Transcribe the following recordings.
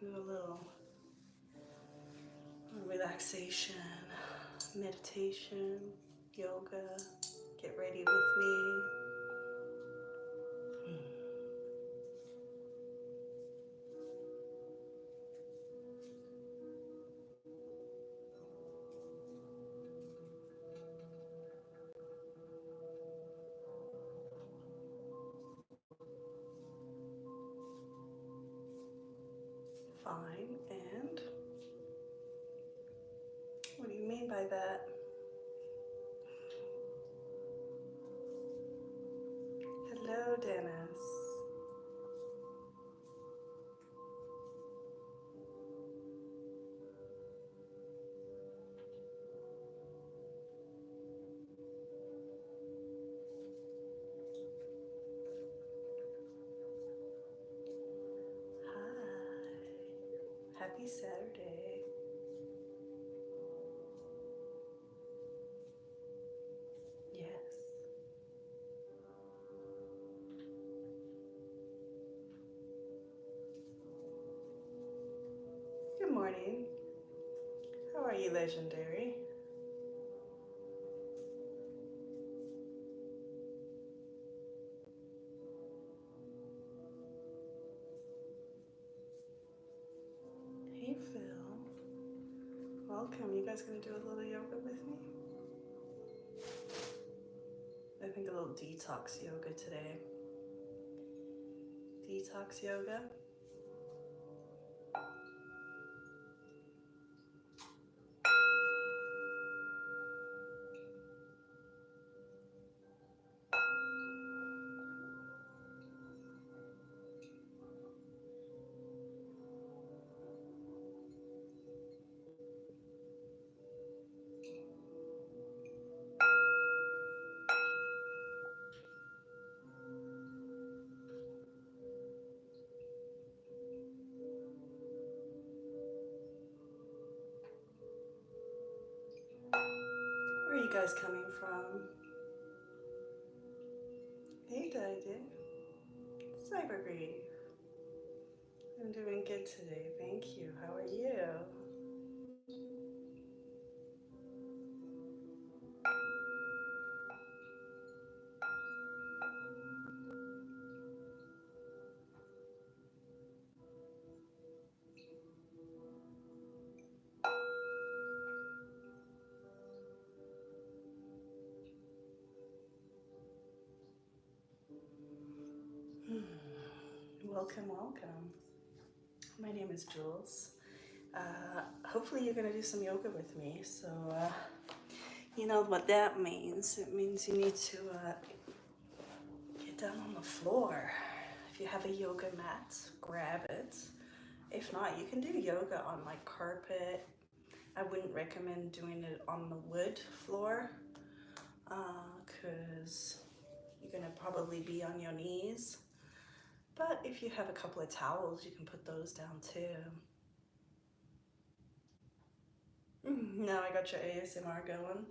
do a little relaxation, meditation, yoga. Get ready with me. Fine, and what do you mean by that? Hello, Dennis. Hi. Happy Saturday. Yes. Good morning. How are you, Legendary? Hey, Phil. Welcome. You guys gonna do a little yoga with me? I think a little detox yoga today. Detox yoga. Where are you guys coming from? Hey, Didy. Cybergrief. I'm doing good today, thank you. How are you? Welcome, welcome. My name is Jules. Hopefully you're gonna do some yoga with me. So you know what that means. It means you need to get down on the floor. If you have a yoga mat, grab it. If not, you can do yoga on like carpet. I wouldn't recommend doing it on the wood floor because you're gonna probably be on your knees. But if you have a couple of towels, you can put those down too. Now I got your ASMR going.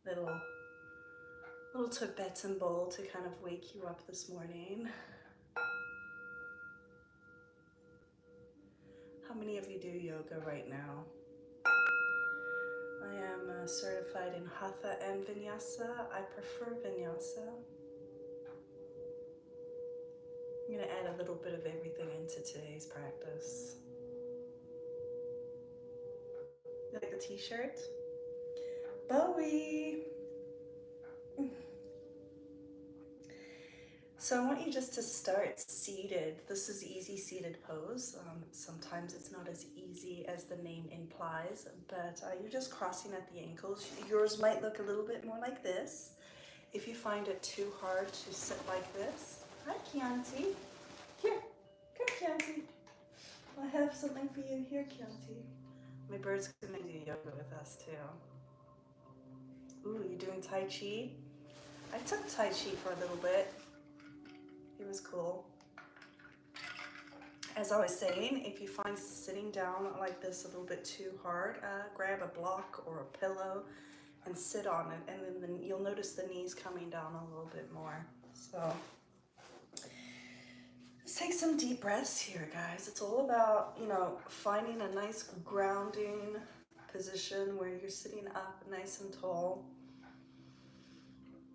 Little Tibetan bowl to kind of wake you up this morning. How many of you do yoga right now? I am certified in Hatha and Vinyasa. I prefer Vinyasa. I'm going to add a little bit of everything into today's practice. You like the t-shirt? Bowie! So I want you just to start seated. This is easy seated pose. Sometimes it's not as easy as the name implies, but you're just crossing at the ankles. Yours might look a little bit more like this. If you find it too hard to sit like this, hi Chianti. Here, come Chianti. I have something for you here, Chianti. My bird's gonna do yoga with us too. Ooh, you doing Tai Chi? I took Tai Chi for a little bit. It was cool. As I was saying, if you find sitting down like this a little bit too hard, grab a block or a pillow and sit on it, and then you'll notice the knees coming down a little bit more. So take some deep breaths here, guys. It's all about, you know, finding a nice grounding position where you're sitting up nice and tall.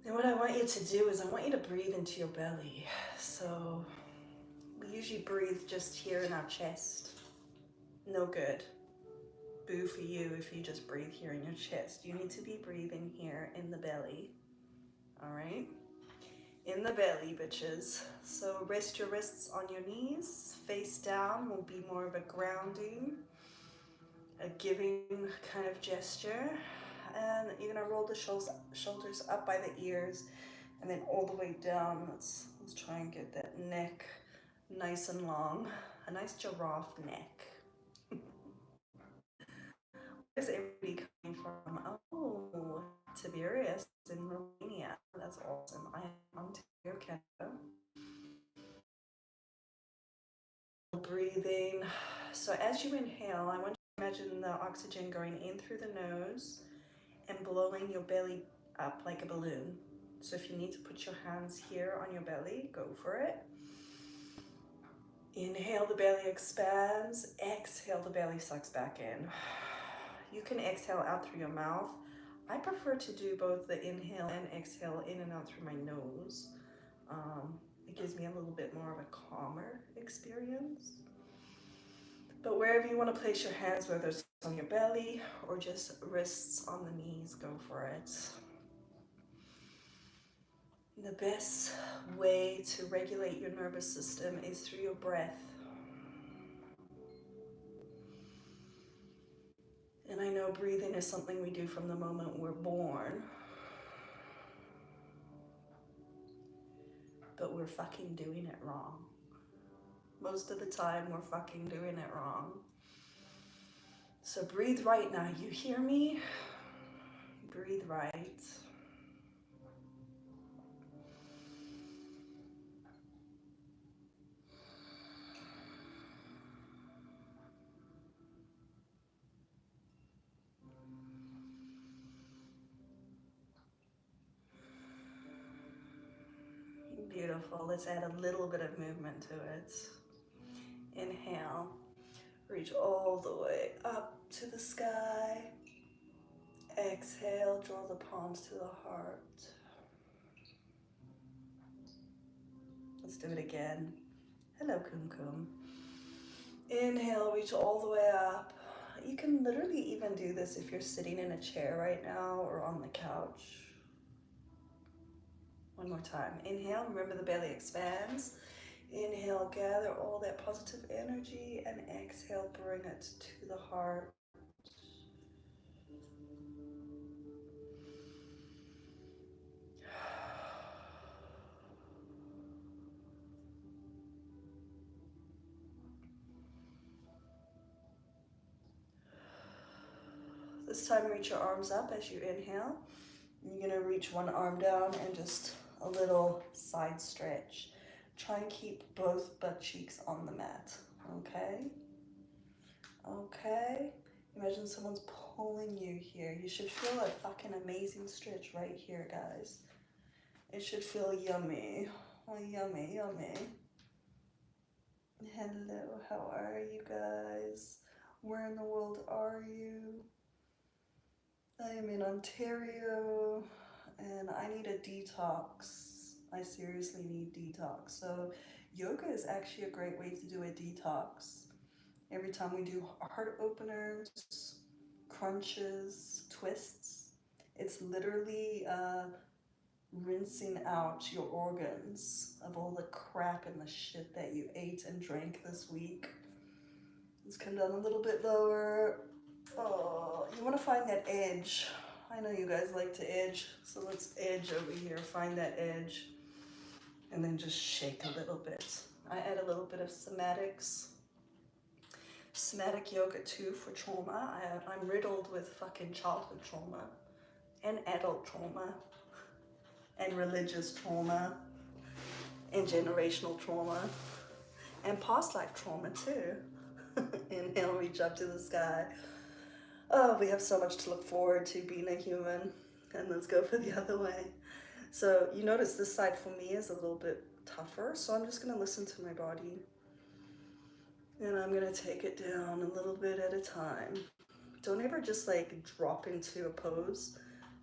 And what I want you to do is I want you to breathe into your belly. So we usually breathe just here in our chest. No good. Boo for you if you just breathe here in your chest. You need to be breathing here in the belly. All right? In the belly, bitches. So rest your wrists on your knees. Face down will be more of a grounding, a giving kind of gesture. And you're gonna roll the shoulders up by the ears and then all the way down. Let's try and get that neck nice and long. A nice giraffe neck. Where's everybody coming from? Oh, Tiberius in Romania. That's awesome. I am Ontario, Canada. Breathing. So as you inhale, I want you to imagine the oxygen going in through the nose and blowing your belly up like a balloon. So if you need to put your hands here on your belly, go for it. Inhale, the belly expands. Exhale, the belly sucks back in. You can exhale out through your mouth. I prefer to do both the inhale and exhale in and out through my nose. It gives me a little bit more of a calmer experience. But wherever you want to place your hands, whether it's on your belly or just wrists on the knees, go for it. The best way to regulate your nervous system is through your breath. And I know breathing is something we do from the moment we're born. But we're fucking doing it wrong. Most of the time, we're fucking doing it wrong. So breathe right now. You hear me? Breathe right. Beautiful. Let's add a little bit of movement to it. Inhale. Reach all the way up to the sky. Exhale. Draw the palms to the heart. Let's do it again. Hello, Kumkum. Inhale. Reach all the way up. You can literally even do this if you're sitting in a chair right now or on the couch. One more time. Inhale, remember the belly expands. Inhale, gather all that positive energy, and exhale, bring it to the heart. This time, reach your arms up as you inhale. You're gonna reach one arm down and just a little side stretch. Try and keep both butt cheeks on the mat, okay? Okay. Imagine someone's pulling you here. You should feel a fucking amazing stretch right here, guys. It should feel yummy. Oh, yummy, yummy. Hello, how are you guys? Where in the world are you? I am in Ontario and I need a detox. I seriously need detox. So yoga is actually a great way to do a detox. Every time we do heart openers, crunches, twists, it's literally rinsing out your organs of all the crap and the shit that you ate and drank this week. Let's come down a little bit lower. Oh, you want to find that edge. I know you guys like to edge, so let's edge over here, find that edge, and then just shake a little bit. I add a little bit of somatics. Somatic yoga too for trauma. I'm riddled with fucking childhood trauma and adult trauma and religious trauma and generational trauma and past life trauma too. Inhale, reach up to the sky. Oh, we have so much to look forward to being a human. And let's go for the other way. So you notice this side for me is a little bit tougher. So I'm just gonna listen to my body. And I'm gonna take it down a little bit at a time. Don't ever just like drop into a pose.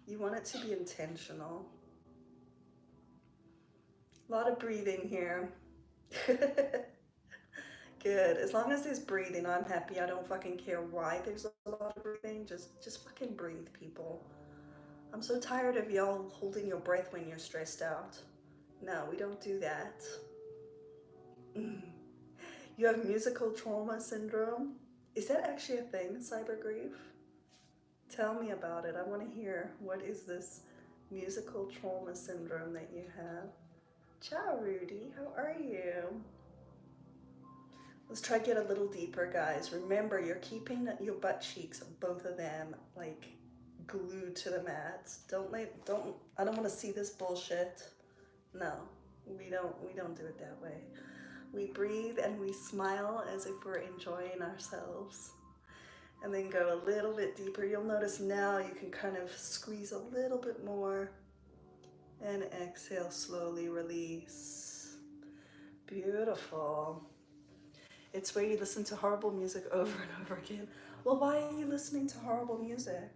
You want it to be intentional. A lot of breathing here. Good. As long as there's breathing, I'm happy. I don't fucking care why there's a lot of breathing. Just fucking breathe, people. I'm so tired of y'all holding your breath when you're stressed out. No, we don't do that. You have musical trauma syndrome? Is that actually a thing, cyber grief? Tell me about it. I want to hear. What is this musical trauma syndrome that you have? Ciao, Rudy. How are you? Let's try to get a little deeper, guys. Remember, you're keeping your butt cheeks, both of them, like glued to the mat. I don't want to see this bullshit. No, we don't do it that way. We breathe and we smile as if we're enjoying ourselves. And then go a little bit deeper. You'll notice now you can kind of squeeze a little bit more. And exhale, slowly release. Beautiful. It's where you listen to horrible music over and over again. Well, why are you listening to horrible music?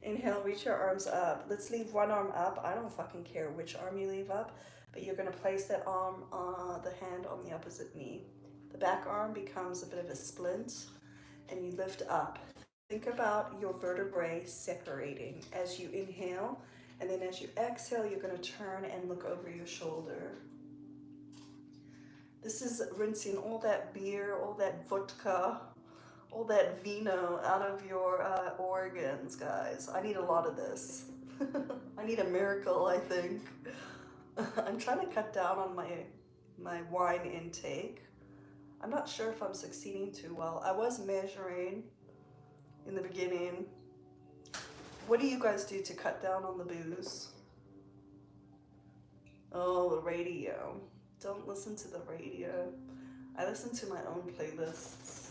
Inhale, reach your arms up. Let's leave one arm up. I don't fucking care which arm you leave up, but you're gonna place that arm, the hand on the opposite knee. The back arm becomes a bit of a splint, and you lift up. Think about your vertebrae separating as you inhale, and then as you exhale, you're gonna turn and look over your shoulder. This is rinsing all that beer, all that vodka, all that vino out of your organs, guys. I need a lot of this. I need a miracle, I think. I'm trying to cut down on my wine intake. I'm not sure if I'm succeeding too well. I was measuring in the beginning. What do you guys do to cut down on the booze? Oh, the radio. Don't listen to the radio. I listen to my own playlists.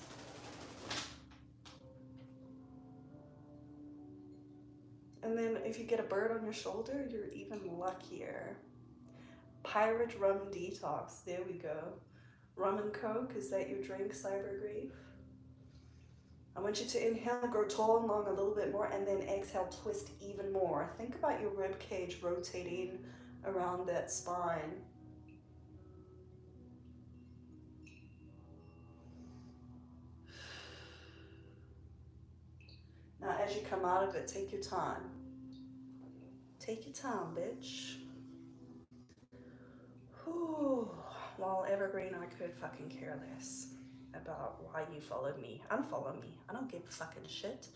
And then if you get a bird on your shoulder, you're even luckier. Pirate rum detox. There we go. Rum and Coke, is that your drink, cyber grief? I want you to inhale, grow tall and long a little bit more, and then exhale, twist even more. Think about your rib cage rotating around that spine. Now, as you come out of it, take your time. Take your time, bitch. Whew. Well, Evergreen, I could fucking care less about why you followed me. Unfollow me. I don't give a fucking shit.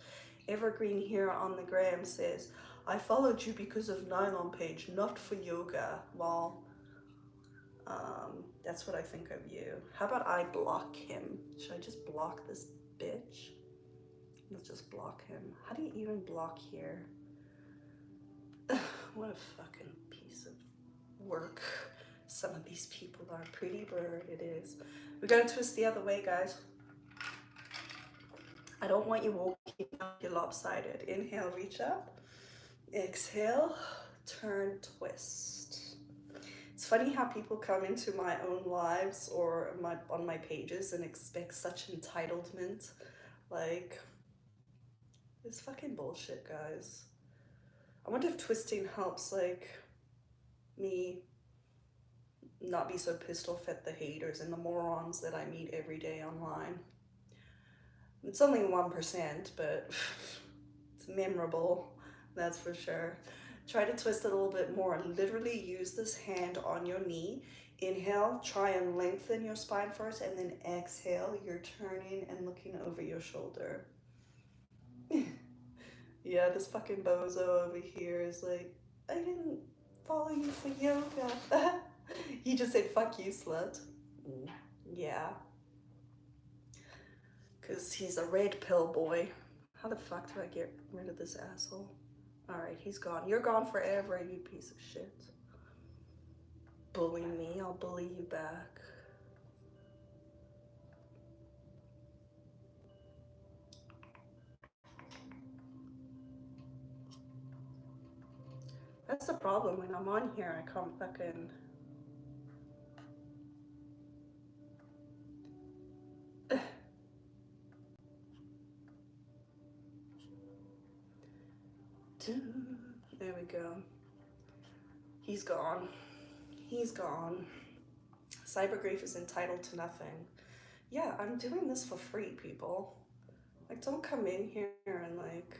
Evergreen here on the gram says, I followed you because of Nylon page, not for yoga. Well, that's what I think of you. How about I block him? Should I just block this bitch? Let's just block him. How do you even block here? What a fucking piece of work. Some of these people are. Pretty bird, it is. We're gonna twist the other way, guys. I don't want you walking up, you're lopsided. Inhale, reach up. Exhale, turn, twist. It's funny how people come into my own lives or on my pages and expect such entitlement. Like, it's fucking bullshit, guys. I wonder if twisting helps, like, me not be so pissed off at the haters and the morons that I meet every day online. It's only 1%, but it's memorable, that's for sure. Try to twist it a little bit more. Literally use this hand on your knee. Inhale, try and lengthen your spine first, and then exhale, you're turning and looking over your shoulder. Yeah, this fucking bozo over here is like, I didn't follow you for yoga. He just said, fuck you, slut. Yeah. Because he's a red pill boy. How the fuck do I get rid of this asshole? Alright, he's gone. You're gone forever, you piece of shit. Bully me, I'll bully you back. That's the problem. When I'm on here, I can't fucking There we go. He's gone. He's gone. Cyber grief is entitled to nothing. Yeah, I'm doing this for free, people. Like, don't come in here and like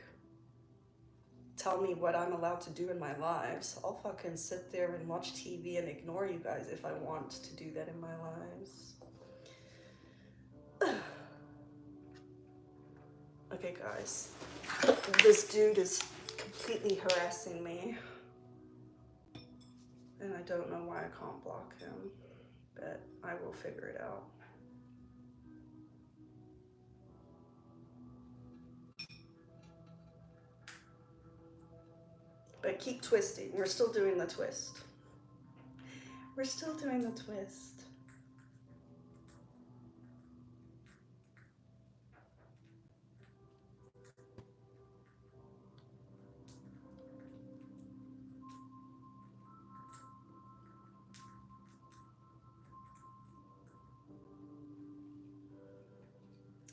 tell me what I'm allowed to do in my lives. I'll fucking sit there and watch TV and ignore you guys if I want to do that in my lives. Okay, guys. This dude is completely harassing me. And I don't know why I can't block him, but I will figure it out. But keep twisting. We're still doing the twist. We're still doing the twist.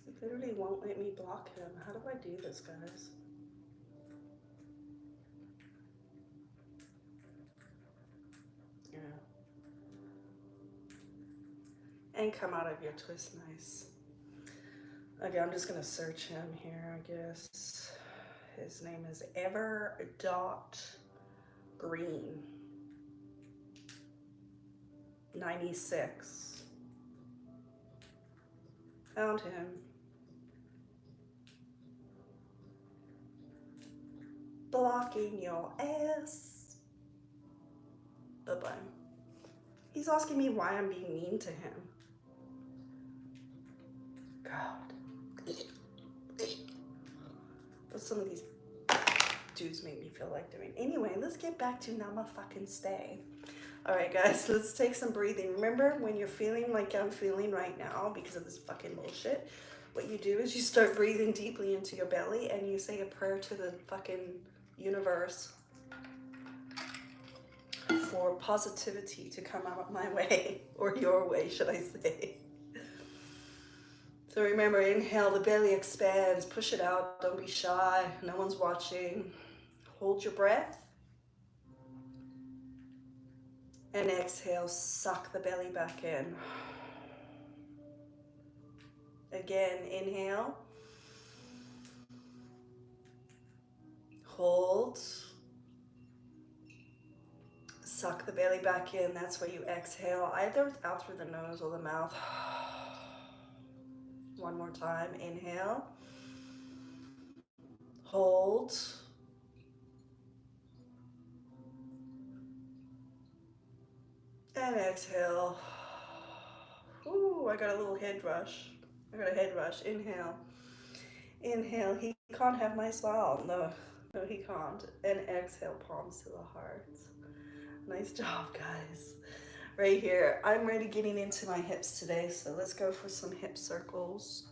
It literally won't let me block him. How do I do this, guys? Yeah. And come out of your twist, nice. Okay, I'm just gonna search him here, I guess. His name is Ever.Green. 96. Found him. Blocking your ass. Bye-bye. He's asking me why I'm being mean to him. God. But some of these dudes make me feel like doing. Anyway, let's get back to Nama fucking stay. All right, guys, let's take some breathing. Remember, when you're feeling like I'm feeling right now because of this fucking bullshit, what you do is you start breathing deeply into your belly and you say a prayer to the fucking universe for positivity to come out my way, or your way, should I say. So remember, inhale, the belly expands, push it out, don't be shy, no one's watching. Hold your breath. And exhale, suck the belly back in. Again, inhale. Hold. Suck the belly back in. That's where you exhale, either out through the nose or the mouth. One more time. Inhale. Hold. And exhale. Ooh, I got a little head rush. Inhale. Inhale. He can't have my smile. No, he can't. And exhale, palms to the heart. Nice job, guys. Right here. I'm really getting into my hips today, so let's go for some hip circles.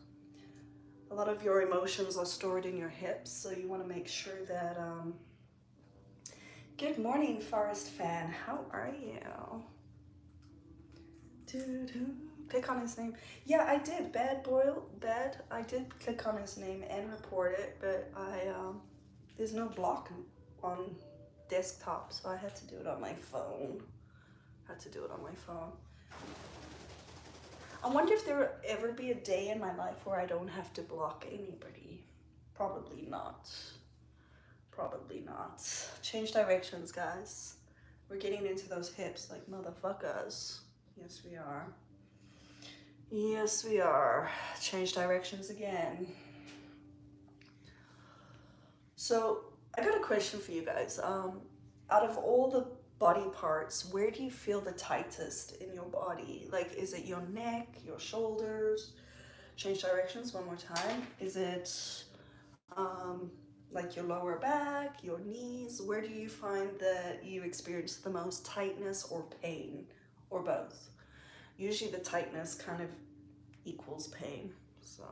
A lot of your emotions are stored in your hips, so you want to make sure that... Good morning, Forest Fan. How are you? Click on his name. Yeah, I did. Bad. I did click on his name and report it, but there's no block on desktop, so I had to do it on my phone. I wonder if there will ever be a day in my life where I don't have to block anybody. Probably not. Change directions, guys. We're getting into those hips like motherfuckers. Yes, we are. Yes, we are. Change directions again. So I got a question for you guys. Out of all the body parts, where do you feel the tightest in your body? Like, is it your neck, your shoulders? Change directions one more time. Is it like your lower back, your knees? Where do you find that you experience the most tightness or pain, or both? Usually the tightness kind of equals pain. So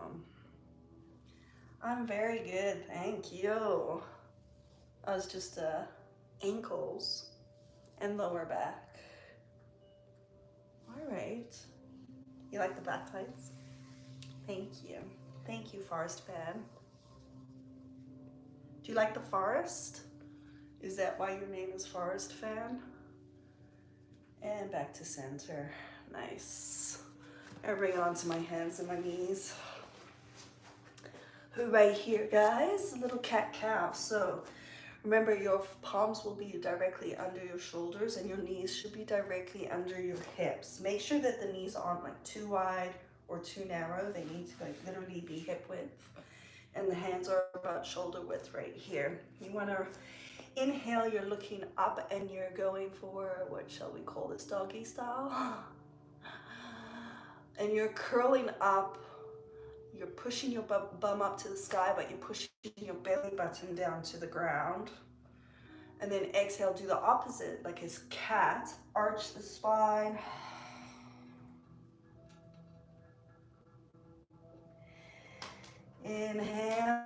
I'm very good, thank you. I was just ankles and lower back. All right. You like the back tights? Thank you, Forest Fan. Do you like the forest? Is that why your name is Forest Fan? And back to center. Nice. I bring it onto my hands and my knees. Right here, guys, a little cat-cow. So remember, your palms will be directly under your shoulders and your knees should be directly under your hips. Make sure that the knees aren't like too wide or too narrow. They need to like literally be hip width. And the hands are about shoulder width right here. You want to inhale, you're looking up and you're going for, what shall we call this, doggy style? And you're curling up, you're pushing your bum up to the sky, but you're pushing your belly button down to the ground. And then exhale, do the opposite, like his cat, arch the spine. Inhale.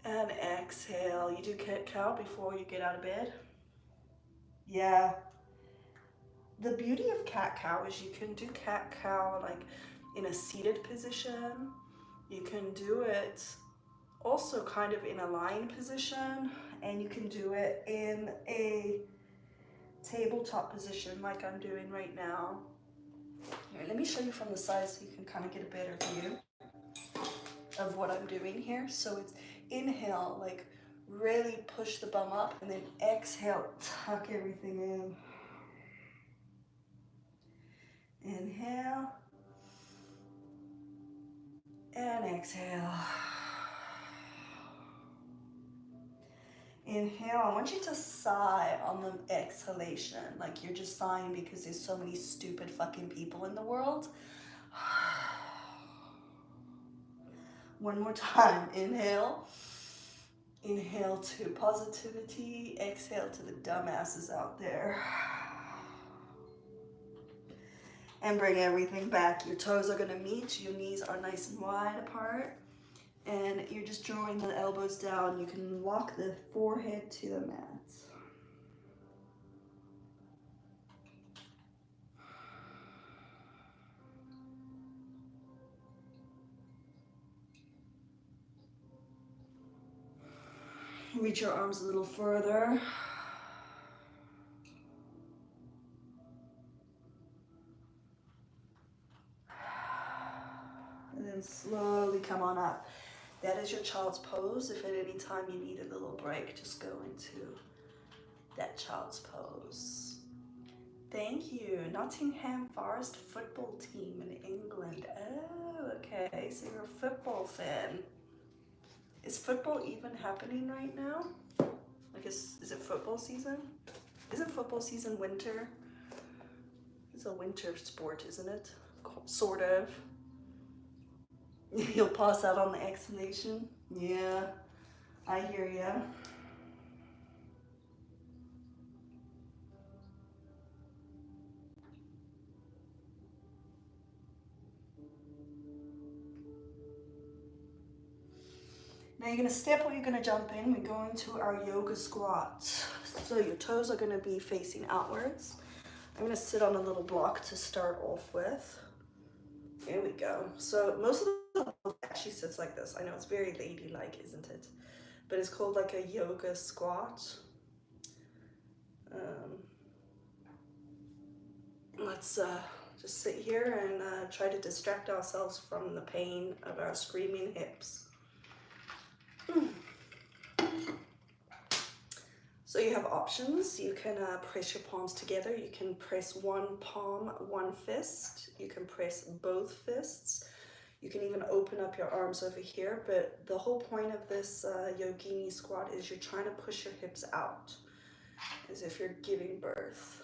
And exhale. You do cat-cow before you get out of bed? Yeah. The beauty of cat-cow is you can do cat-cow like in a seated position. You can do it also kind of in a lying position, and you can do it in a tabletop position like I'm doing right now. Here, let me show you from the side so you can kind of get a better view of what I'm doing here. So it's inhale, like really push the bum up, and then exhale, tuck everything in. Inhale and exhale. Inhale, I want you to sigh on the exhalation, like you're just sighing because there's so many stupid fucking people in the world. One more time, inhale. Inhale to positivity, exhale to the dumbasses out there. And bring everything back. Your toes are gonna meet, your knees are nice and wide apart. And you're just drawing the elbows down. You can lock the forehead to the mat. Reach your arms a little further. And then slowly come on up. That is your child's pose. If at any time you need a little break, just go into that child's pose. Thank you. Nottingham Forest football team in England. Oh, okay. So you're a football fan. Is football even happening right now? Like, is it football season? Isn't football season winter? It's a winter sport, isn't it? Sort of. You'll pass out on the exhalation. Yeah, I hear ya. Now you're gonna step or you're gonna jump in. We go into our yoga squat. So your toes are gonna be facing outwards. I'm gonna sit on a little block to start off with. Here we go. So most of the world actually sits like this. I know it's very ladylike, isn't it? But it's called like a yoga squat. Let's just sit here and try to distract ourselves from the pain of our screaming hips. So you have options. You can press your palms together. You can press one palm, one fist. You can press both fists. You can even open up your arms over here. But the whole point of this yogini squat is you're trying to push your hips out as if you're giving birth.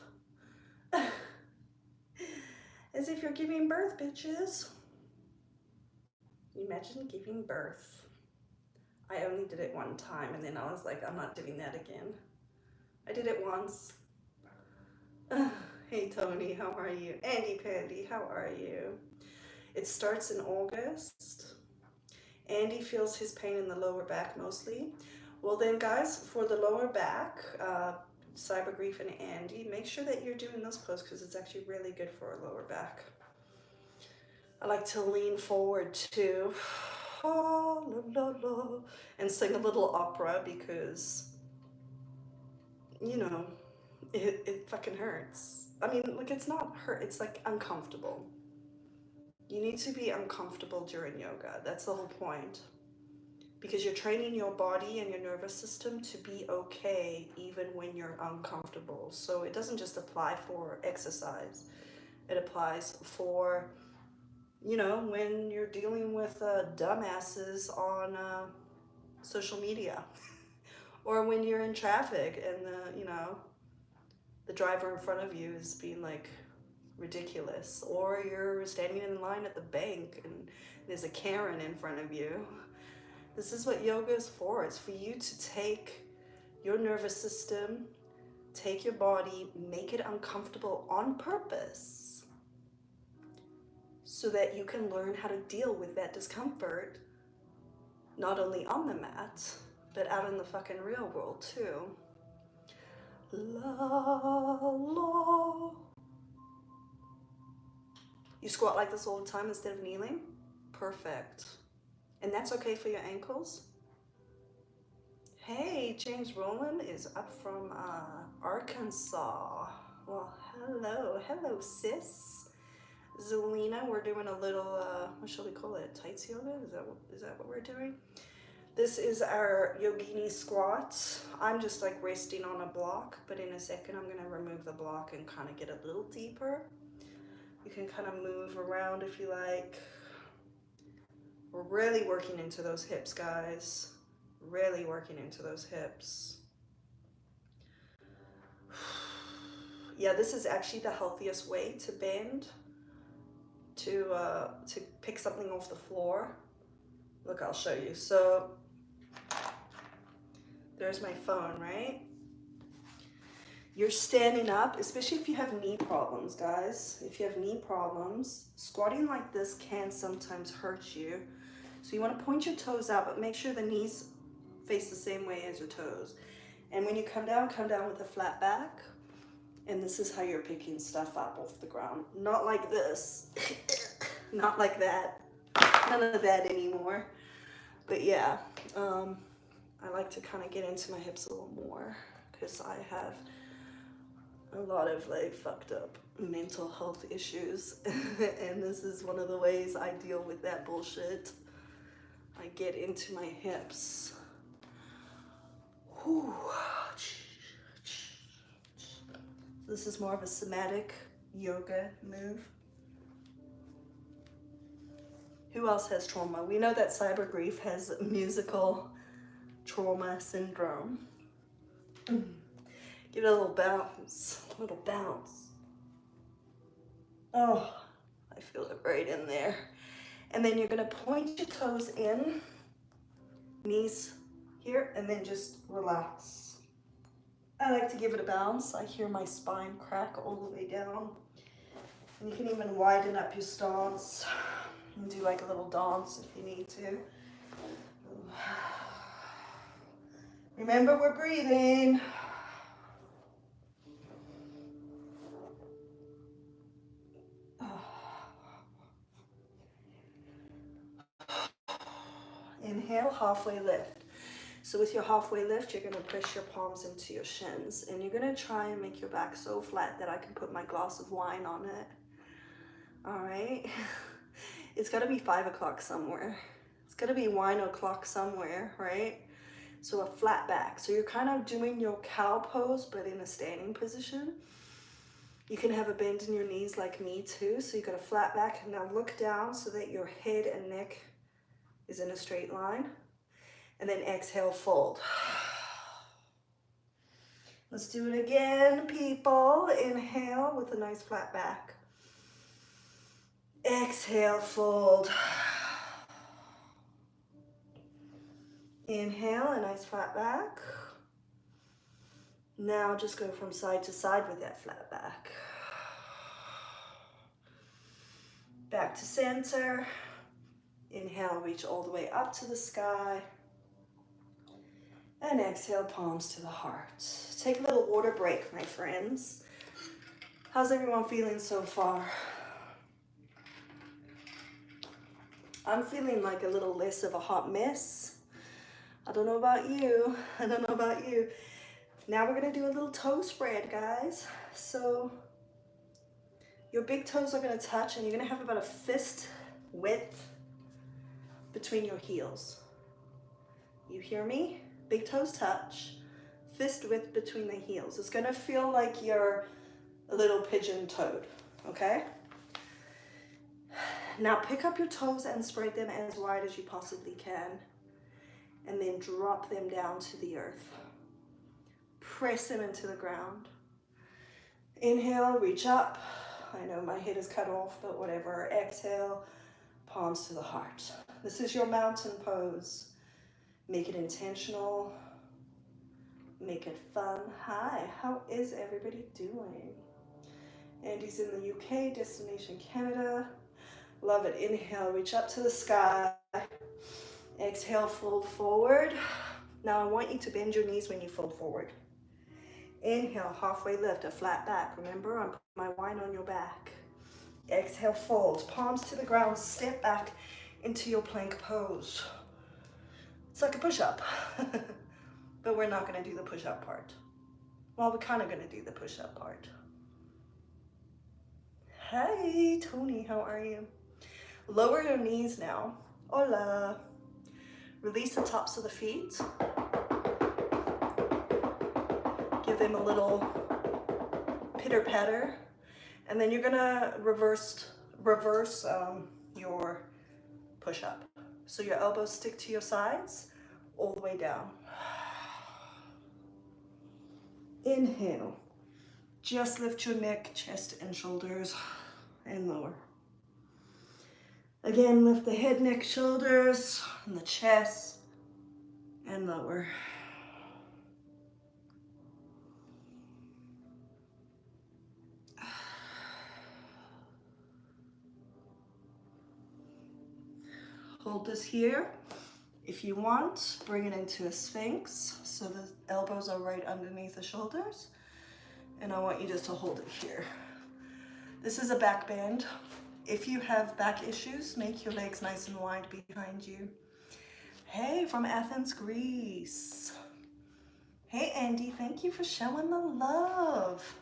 As if you're giving birth, bitches. Imagine giving birth. I only did it one time and then I was like, I'm not doing that again. I did it once. Hey Tony, how are you? Andy Pandy, how are you? It starts in August. Andy feels his pain in the lower back mostly. Well then guys, for the lower back, Cyber Grief and Andy, make sure that you're doing this pose because it's actually really good for our lower back. I like to lean forward too. la, la, la, and sing a little opera because, you know, it fucking hurts. I mean, like, it's not hurt, it's like uncomfortable. You need to be uncomfortable during yoga. That's the whole point. Because you're training your body and your nervous system to be okay even when you're uncomfortable. So it doesn't just apply for exercise, it applies for, you know, when you're dealing with dumbasses on social media, or when you're in traffic and you know, the driver in front of you is being like ridiculous, or you're standing in line at the bank and there's a Karen in front of you. This is what yoga is for. It's for you to take your nervous system, take your body, make it uncomfortable on purpose so that you can learn how to deal with that discomfort, not only on the mat, but out in the fucking real world too. La, la. You squat like this all the time instead of kneeling? Perfect. And that's okay for your ankles? Hey, James Rowland is up from Arkansas. Well, hello sis. Zelina, we're doing a little, what shall we call it? Tights yoga? Is that what we're doing? This is our yogini squat. I'm just like resting on a block, but in a second I'm gonna remove the block and kind of get a little deeper. You can kind of move around if you like. We're really working into those hips, guys. Really working into those hips. Yeah, this is actually the healthiest way to bend, to pick something off the floor. Look, I'll show you. So there's my phone, right? You're standing up, especially if you have knee problems, guys. If you have knee problems, squatting like this can sometimes hurt you. So you want to point your toes out, but make sure the knees face the same way as your toes. And when you come down with a flat back. And this is how you're picking stuff up off the ground. Not like this. Not like that. None of that anymore. But yeah, I like to kind of get into my hips a little more because I have a lot of like fucked up mental health issues. And this is one of the ways I deal with that bullshit. I get into my hips. Whew. This is more of a somatic yoga move. Who else has trauma? We know that cyber grief has musical trauma syndrome. Give it a little bounce, a little bounce. Oh, I feel it right in there. And then you're gonna point your toes in, knees here, and then just relax. I like to give it a bounce. I hear my spine crack all the way down. And you can even widen up your stance and do like a little dance if you need to. Remember, we're breathing. Inhale, halfway lift. So with your halfway lift, you're gonna press your palms into your shins and you're gonna try and make your back so flat that I can put my glass of wine on it. All right. It's gotta be 5 o'clock somewhere. It's gotta be wine o'clock somewhere, right? So a flat back. So you're kind of doing your cow pose, but in a standing position. You can have a bend in your knees like me too. So you got a flat back and now look down so that your head and neck is in a straight line. And then exhale, fold. Let's do it again, people. Inhale with a nice flat back. Exhale, fold. Inhale, a nice flat back. Now just go from side to side with that flat back. Back to center. Inhale, reach all the way up to the sky. And exhale, palms to the heart. Take a little water break, my friends. How's everyone feeling so far? I'm feeling like a little less of a hot mess. I don't know about you. I don't know about you. Now we're gonna do a little toe spread, guys. So your big toes are gonna touch and you're gonna have about a fist width between your heels. You hear me? Big toes touch, fist width between the heels. It's gonna feel like you're a little pigeon toed, okay? Now pick up your toes and spread them as wide as you possibly can, and then drop them down to the earth. Press them into the ground. Inhale, reach up. I know my head is cut off, but whatever. Exhale, palms to the heart. This is your mountain pose. Make it intentional. Make it fun. Hi, how is everybody doing? Andy's in the UK, destination Canada. Love it. Inhale, reach up to the sky. Exhale, fold forward. Now I want you to bend your knees when you fold forward. Inhale, halfway lift, a flat back. Remember, I'm putting my wine on your back. Exhale, fold, palms to the ground, step back into your plank pose. It's like a push-up, but we're not gonna do the push-up part. Well, we're kind of gonna do the push-up part. Hey, Tony, how are you? Lower your knees now. Hola. Release the tops of the feet. Give them a little pitter patter, and then you're gonna reverse your push-up. So your elbows stick to your sides all the way down. Inhale. Just lift your neck, chest, and shoulders, and lower. Again, lift the head, neck, shoulders, and the chest, and lower. Hold this here. If you want, bring it into a sphinx, so the elbows are right underneath the shoulders. And I want you just to hold it here. This is a back bend. If you have back issues, make your legs nice and wide behind you. Hey, from Athens, Greece. Hey, Andy, thank you for showing the love.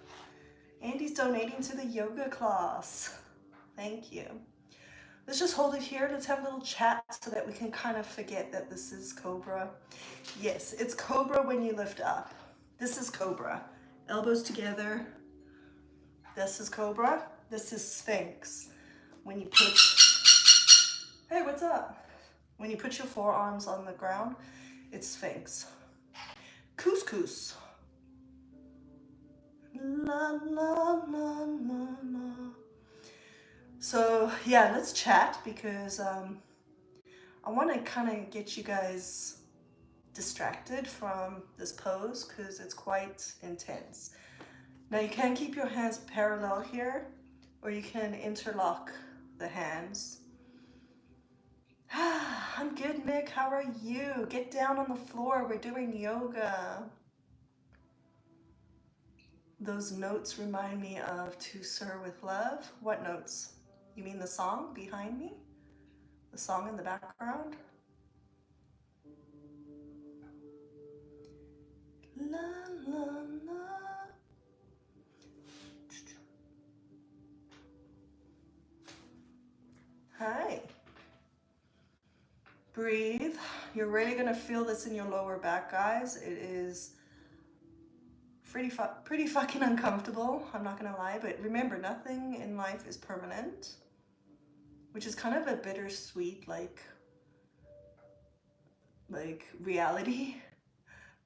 Andy's donating to the yoga class. Thank you. Let's just hold it here. Let's have a little chat so that we can kind of forget that this is Cobra. Yes, it's Cobra when you lift up. This is Cobra. Elbows together. This is Cobra. This is Sphinx. When you put, hey, what's up? When you put your forearms on the ground, it's Sphinx. Couscous. La, la, la, la, la. So yeah, let's chat because I want to kind of get you guys distracted from this pose because it's quite intense. Now you can keep your hands parallel here, or you can interlock the hands. I'm good, Nick. How are you? Get down on the floor. We're doing yoga. Those notes remind me of To Sir with Love. What notes? You mean the song behind me? The song in the background? La, la, la. Hi. Breathe. You're really gonna feel this in your lower back, guys. It is pretty fucking uncomfortable, I'm not gonna lie, but remember, nothing in life is permanent, which is kind of a bittersweet like reality,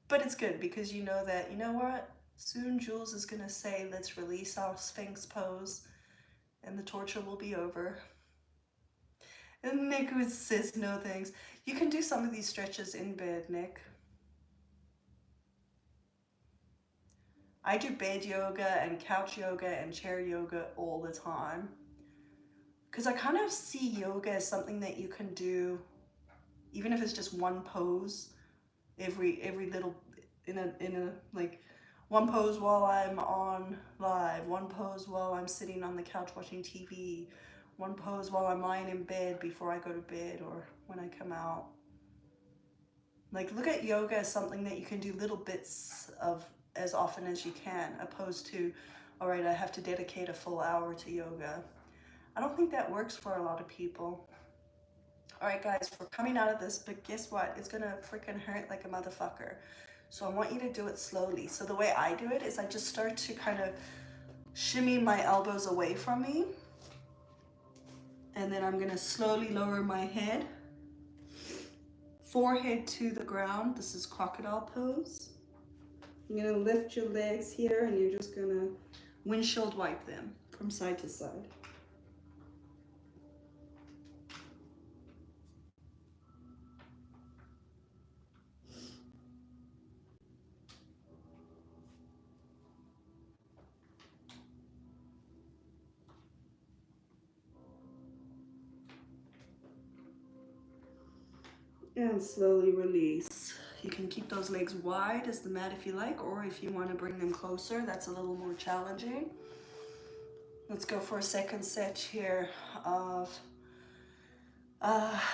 but it's good because you know that, you know what, soon Jules is gonna say, let's release our Sphinx pose and the torture will be over. And Nick says no thanks. You can do some of these stretches in bed, Nick. I do bed yoga and couch yoga and chair yoga all the time because I kind of see yoga as something that you can do even if it's just one pose every little in a like one pose while I'm on live, one pose while I'm sitting on the couch watching TV, one pose while I'm lying in bed before I go to bed or when I come out. Like, look at yoga as something that you can do little bits of as often as you can, opposed to, all right, I have to dedicate a full hour to yoga. I don't think that works for a lot of people. All right, guys, we're coming out of this, but guess what? It's gonna freaking hurt like a motherfucker. So I want you to do it slowly. So the way I do it is I just start to kind of shimmy my elbows away from me. And then I'm gonna slowly lower my head, forehead to the ground. This is crocodile pose. You're gonna lift your legs here and you're just gonna windshield wipe them from side to side. And slowly release. You can keep those legs wide as the mat if you like, or if you want to bring them closer, that's a little more challenging. Let's go for a second set here of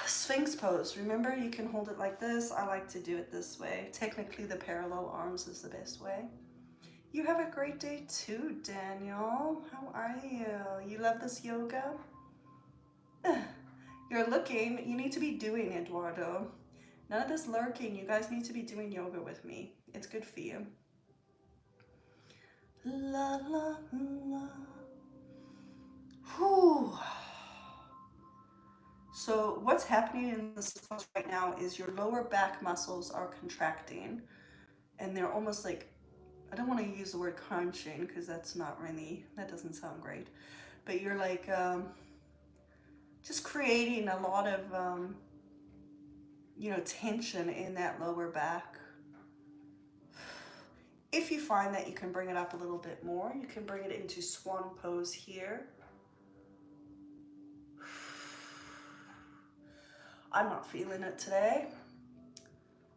sphinx pose. Remember, you can hold it like this. I like to do it this way. Technically, the parallel arms is the best way. You have a great day too, Daniel. How are you? You love this yoga? You're looking, you need to be doing, Eduardo. None of this lurking. You guys need to be doing yoga with me. It's good for you. La la la. Whew. So what's happening in this pose right now is your lower back muscles are contracting and they're almost like, I don't want to use the word crunching because that's not really, that doesn't sound great. But you're like, just creating a lot of, you know, tension in that lower back. If you find that you can bring it up a little bit more, you can bring it into swan pose here. I'm not feeling it today.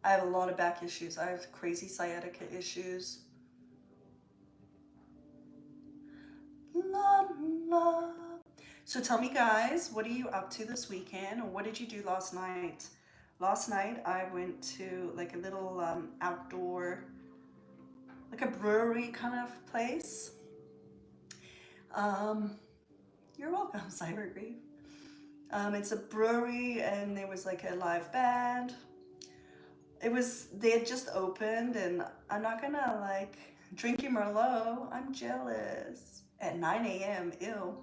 I have a lot of back issues. I have crazy sciatica issues. La, la. So tell me, guys, what are you up to this weekend? Or what did you do last night? Last night, I went to like a little outdoor, like a brewery kind of place. You're welcome, Cyber Grief. It's a brewery and there was like a live band. They had just opened and I'm not gonna like drink your Merlot. I'm jealous. At 9 a.m., ew.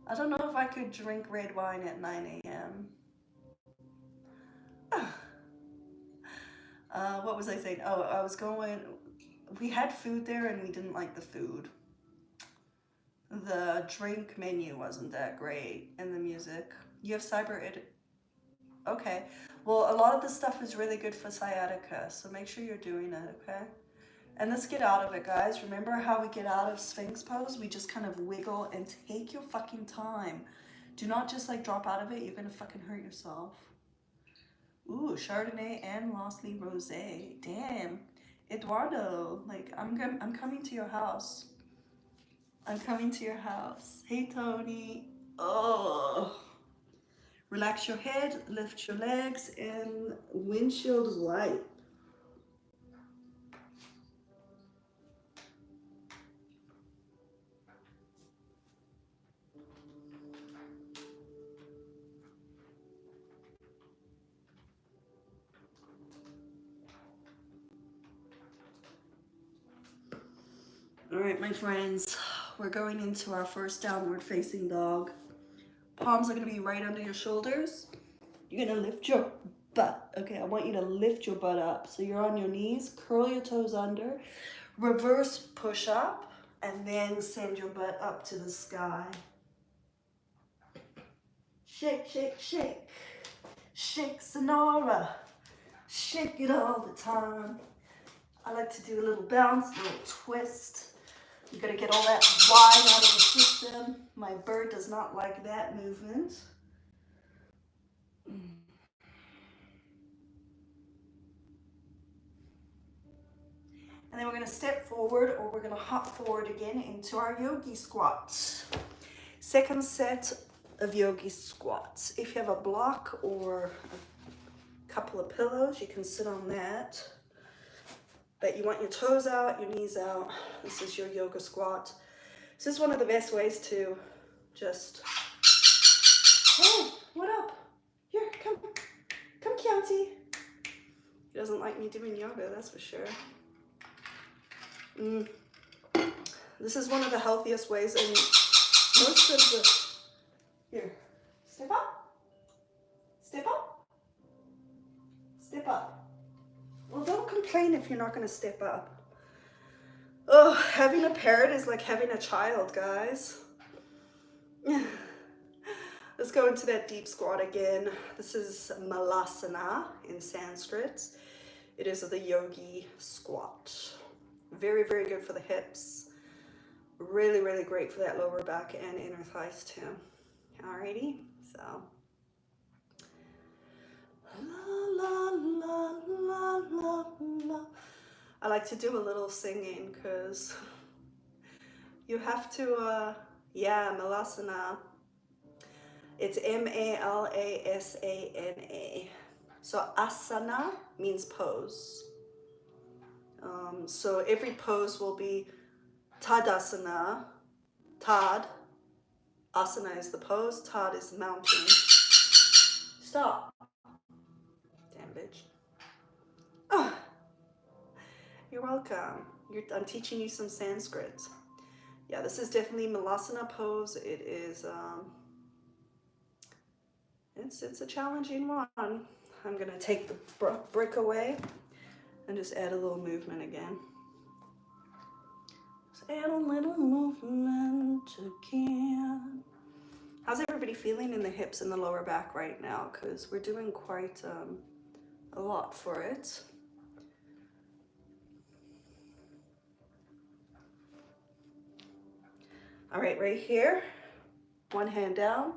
I don't know if I could drink red wine at 9 a.m. What was I saying? Oh, I was going, we had food there and we didn't like the food. The drink menu wasn't that great and the music. You have cyber ed. Okay. Well, a lot of this stuff is really good for sciatica, so make sure you're doing it, okay? And let's get out of it, guys. Remember how we get out of sphinx pose? We just kind of wiggle and take your fucking time. Do not just like drop out of it. You're gonna fucking hurt yourself. Ooh, Chardonnay and lastly rosé. Damn, Eduardo, like I'm coming to your house. I'm coming to your house. Hey, Tony. Oh. Relax your head, lift your legs, and windshield wipe. All right, my friends, we're going into our first downward facing dog. Palms are gonna be right under your shoulders. You're gonna lift your butt. Okay, I want you to lift your butt up. So you're on your knees, curl your toes under, reverse push up, and then send your butt up to the sky. Shake, shake, shake. Shake, Sonora. Shake it all the time. I like to do a little bounce, a little twist. You gotta get all that wine out of the system. My bird does not like that movement. And then we're gonna step forward, or we're gonna hop forward again into our yogi squat. Second set of Yogi squats. If you have a block or a couple of pillows, you can sit on that. But you want your toes out, your knees out. This is your yoga squat. This is one of the best ways to just, oh, what up? Here, come Chianti. He doesn't like me doing yoga, that's for sure. This is one of the healthiest ways, and most of the, here, step up, step up, step up. Well, don't complain if you're not gonna step up. Oh, having a parrot is like having a child, guys. Let's go into that deep squat again. This is Malasana in Sanskrit. It is the Yogi squat. Very, very good for the hips. Really, really great for that lower back and inner thighs too. Alrighty, so. La, la, la, la, la, la. I like to do a little singing because you have to, yeah, Malasana. It's M-A-L-A-S-A-N-A. So asana means pose. So every pose will be Tadasana. Tad. Asana is the pose. Tad is mounting. Stop. Damn bitch. Oh, you're welcome. I'm teaching you some Sanskrit. Yeah, this is definitely Malasana pose. It is, it's a challenging one. I'm gonna take the brick away and just add a little movement again. Just add a little movement again. How's everybody feeling in the hips and the lower back right now? Because we're doing quite a lot for it. All right, right here, one hand down,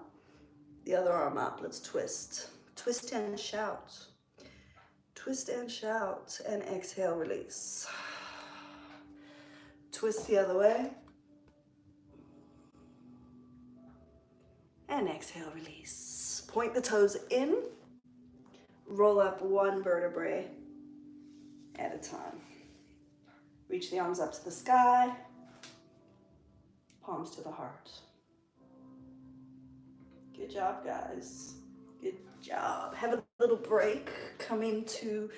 the other arm up. Let's twist. Twist and shout. Twist and shout, and exhale, release. Twist the other way. And exhale, release. Point the toes in. Roll up one vertebrae at a time. Reach the arms up to the sky. Palms to the heart. Good job, guys. Good job. Have a little break coming to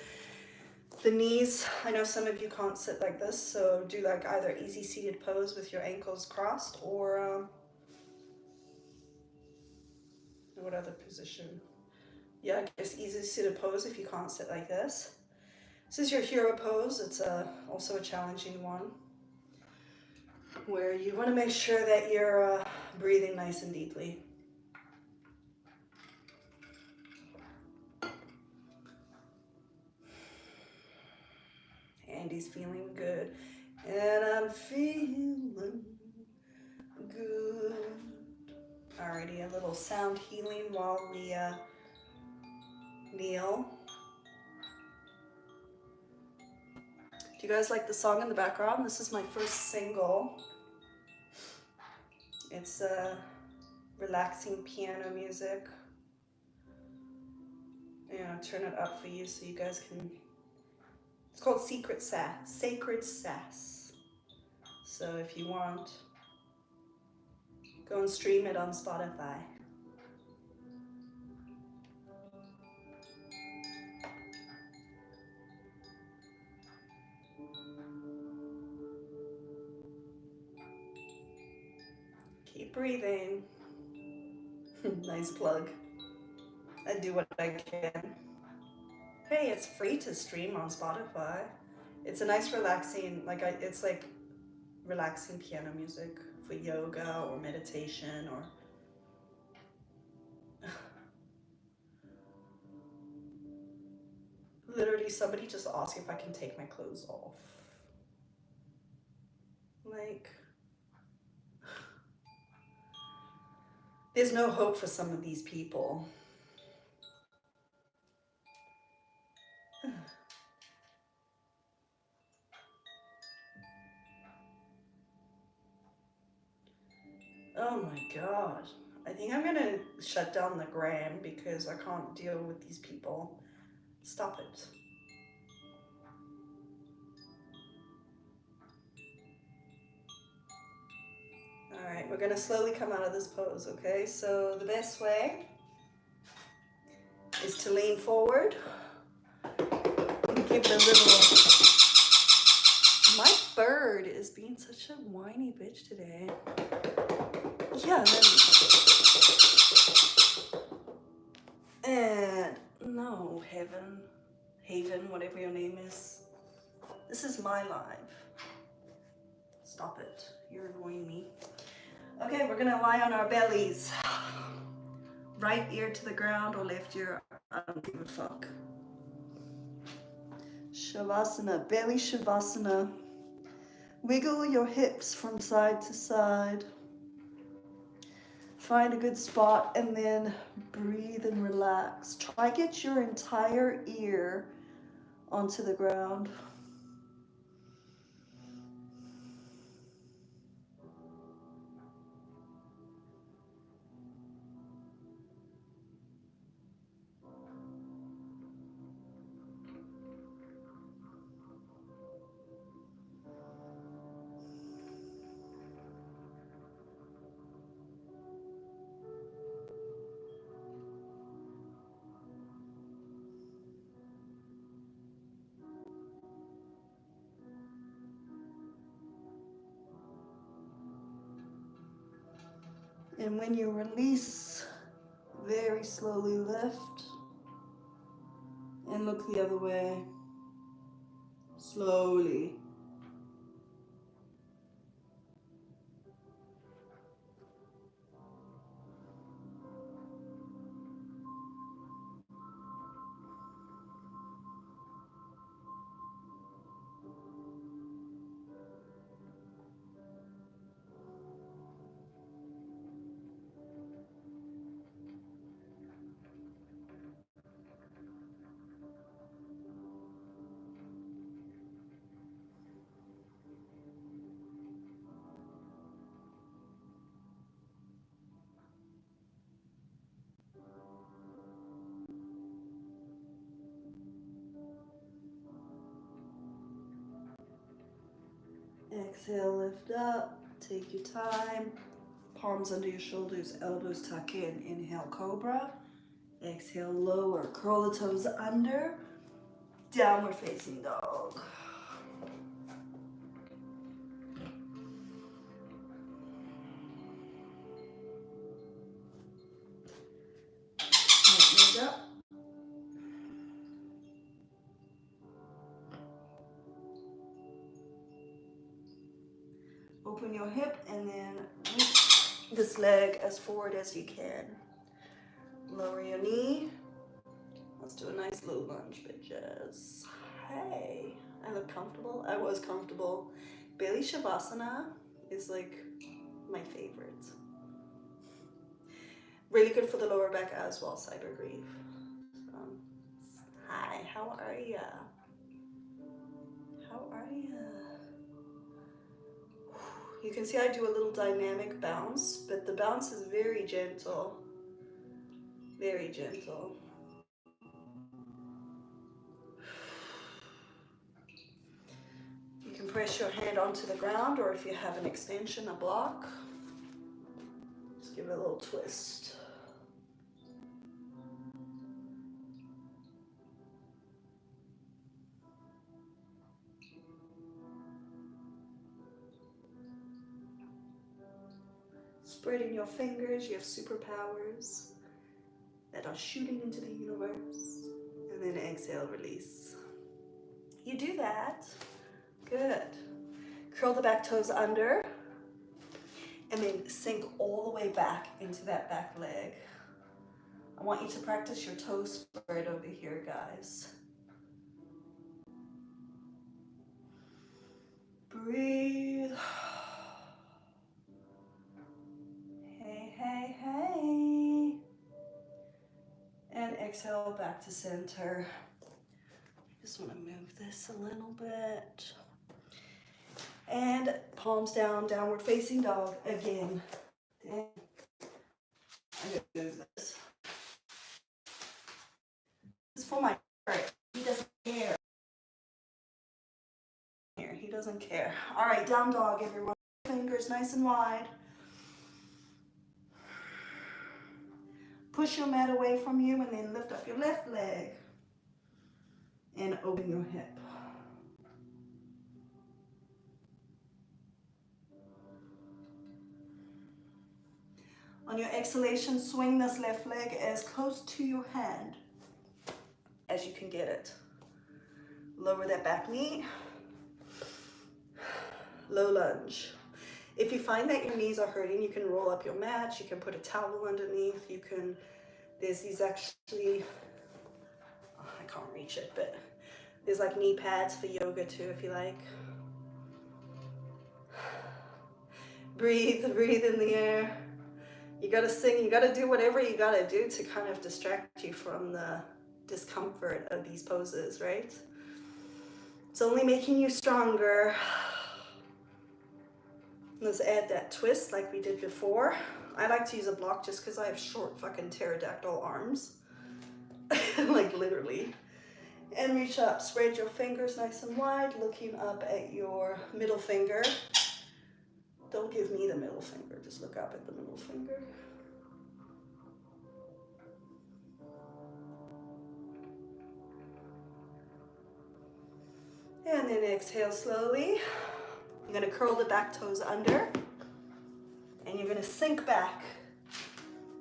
the knees. I know some of you can't sit like this, so do like either easy seated pose with your ankles crossed, or what other position? Yeah, I guess easy seated pose if you can't sit like this. This is your hero pose. It's also a challenging one, where you want to make sure that you're breathing nice and deeply. Andy's feeling good, and I'm feeling good. Alrighty, a little sound healing while we kneel. Do you guys like the song in the background? This is my first single. It's relaxing piano music. Yeah, turn it up for you so you guys can. It's called Sacred Sass. So if you want, go and stream it on Spotify. Keep breathing. Nice plug. I do what I can. Hey, it's free to stream on Spotify. It's a nice relaxing, it's like relaxing piano music for yoga or meditation or literally somebody just asked if I can take my clothes off. Like, there's no hope for some of these people. Oh my God. I think I'm gonna shut down the gram because I can't deal with these people. Stop it. All right, we're gonna slowly come out of this pose, okay? So the best way is to lean forward and give the little... My bird is being such a whiny bitch today. Yeah, and no, Haven, whatever your name is. This is my live. Stop it, you're annoying me. Okay, we're gonna lie on our bellies. Right ear to the ground or left ear, I don't give a fuck. Shavasana, belly Shavasana. Wiggle your hips from side to side. Find a good spot and then breathe and relax. Try get your entire ear onto the ground. And when you release, very slowly lift and look the other way. Slowly. Exhale, lift up, take your time. Palms under your shoulders, elbows tuck in. Inhale, cobra. Exhale, lower. Curl the toes under. Downward facing dog. Knees up. Open your hip and then reach this leg as forward as you can. Lower your knee. Let's do a nice low lunge, bitches. Hey, I look comfortable. I was comfortable. Belly Shavasana is like my favorite. Really good for the lower back as well, cyber grief. Hi, how are ya? How are ya? You can see I do a little dynamic bounce, but the bounce is very gentle. Very gentle. You can press your hand onto the ground, or if you have an extension, a block, just give it a little twist. Spreading your fingers, you have superpowers that are shooting into the universe. And then exhale, release. You do that. Good. Curl the back toes under. And then sink all the way back into that back leg. I want you to practice your toe spread over here, guys. Breathe. Hey, hey, hey. And exhale back to center. Just want to move this a little bit. And palms down, downward facing dog again. I'm gonna move this. This is for my shirt. He doesn't care. Here, he doesn't care. All right, down dog, everyone. Fingers nice and wide. Push your mat away from you and then lift up your left leg and open your hip. On your exhalation, swing this left leg as close to your hand as you can get it. Lower that back knee. Low lunge. If you find that your knees are hurting, you can roll up your mat. You can put a towel underneath. You can, there's these actually, oh, I can't reach it, but there's like knee pads for yoga too, if you like. Breathe in the air. You gotta sing, you gotta do whatever you gotta do to kind of distract you from the discomfort of these poses, right? It's only making you stronger. Let's add that twist like we did before. I like to use a block just because I have short fucking pterodactyl arms. Like literally. And reach up, spread your fingers nice and wide, looking up at your middle finger. Don't give me the middle finger, just look up at the middle finger. And then exhale slowly. You're gonna curl the back toes under and you're gonna sink back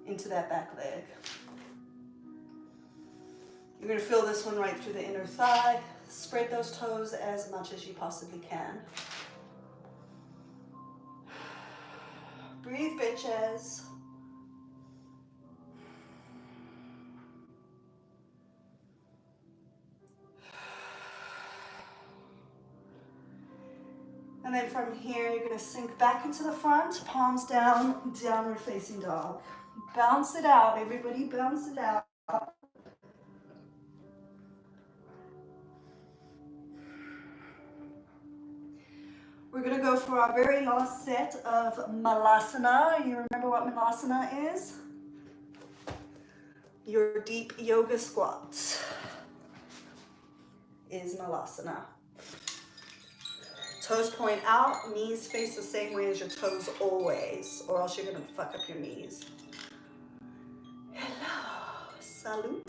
into that back leg. You're gonna feel this one right through the inner thigh. Spread those toes as much as you possibly can. Breathe, bitches. And then from here, you're gonna sink back into the front, palms down, downward facing dog. Bounce it out, everybody, bounce it out. We're gonna go for our very last set of Malasana. You remember what Malasana is? Your deep yoga squats is Malasana. Toes point out, knees face the same way as your toes always, or else you're gonna fuck up your knees. Hello, salute.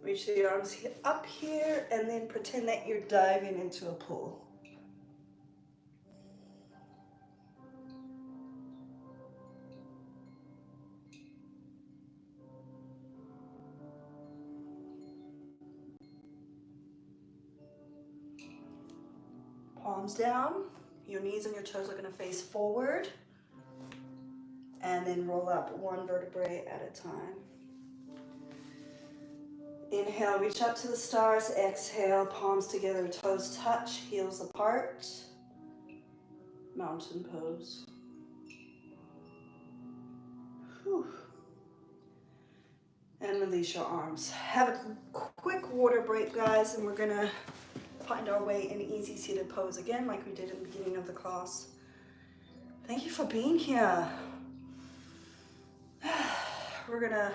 Reach the arms up here and then pretend that you're diving into a pool. Palms down, your knees and your toes are gonna face forward and then roll up one vertebrae at a time. Inhale, reach up to the stars. Exhale, palms together, toes touch, heels apart. Mountain pose. Whew. And release your arms. Have a quick water break, guys, and we're gonna find our way in easy seated pose again, like we did in the beginning of the class. Thank you for being here. We're gonna,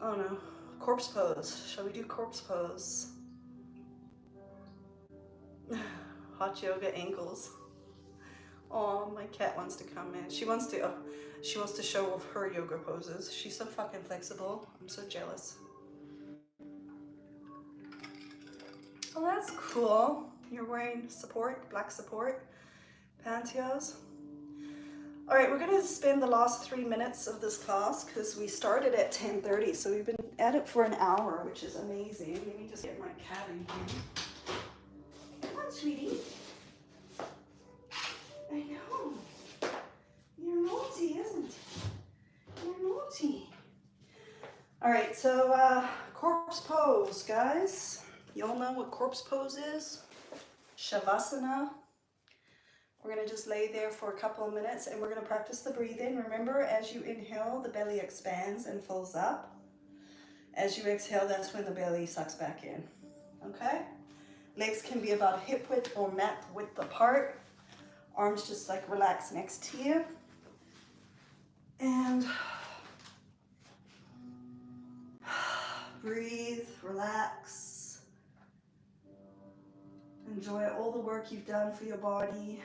oh no, corpse pose. Shall we do corpse pose? Hot yoga ankles. Oh, my cat wants to come in. She wants to show off her yoga poses. She's so fucking flexible. I'm so jealous. Oh, that's cool. You're wearing support, black support, pantyhose. All right, we're gonna spend the last 3 minutes of this class because we started at 10:30, so we've been at it for an hour, which is amazing. Let me just get my cat in here. Come on, sweetie. I know. You're naughty, isn't it? You're naughty. All right, so corpse pose, guys. You all know what corpse pose is? Shavasana. We're gonna just lay there for a couple of minutes and we're gonna practice the breathing. Remember, as you inhale, the belly expands and fills up. As you exhale, that's when the belly sucks back in, okay? Legs can be about hip width or mat width apart. Arms just like relax next to you. And breathe, relax. Enjoy all the work you've done for your body.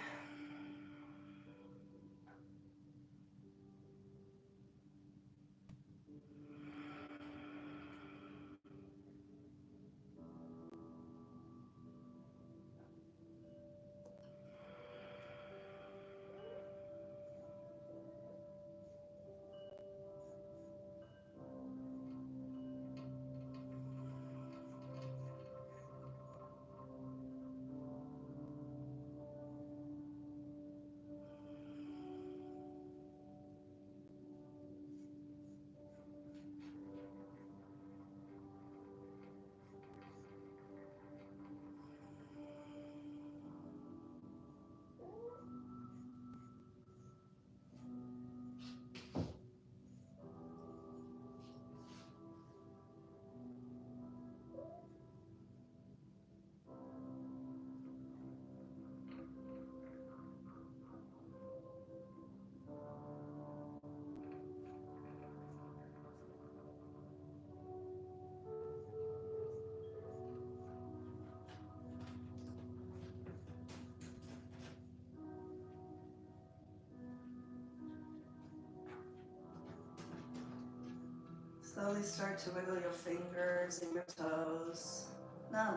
Slowly start to wiggle your fingers and your toes. No.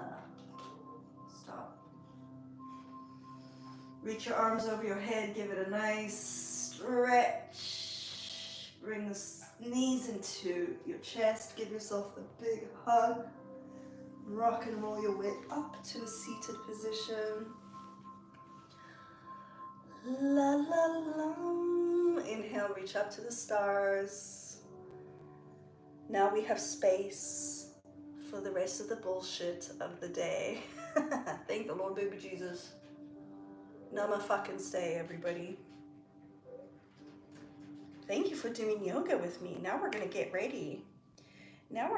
Stop. Reach your arms over your head, give it a nice stretch. Bring the knees into your chest, give yourself a big hug. Rock and roll your way up to a seated position. La la la. Inhale, reach up to the stars. Now we have space for the rest of the bullshit of the day. Thank the Lord, baby Jesus. Namaste, everybody. Thank you for doing yoga with me. Now we're gonna get ready. Yeah,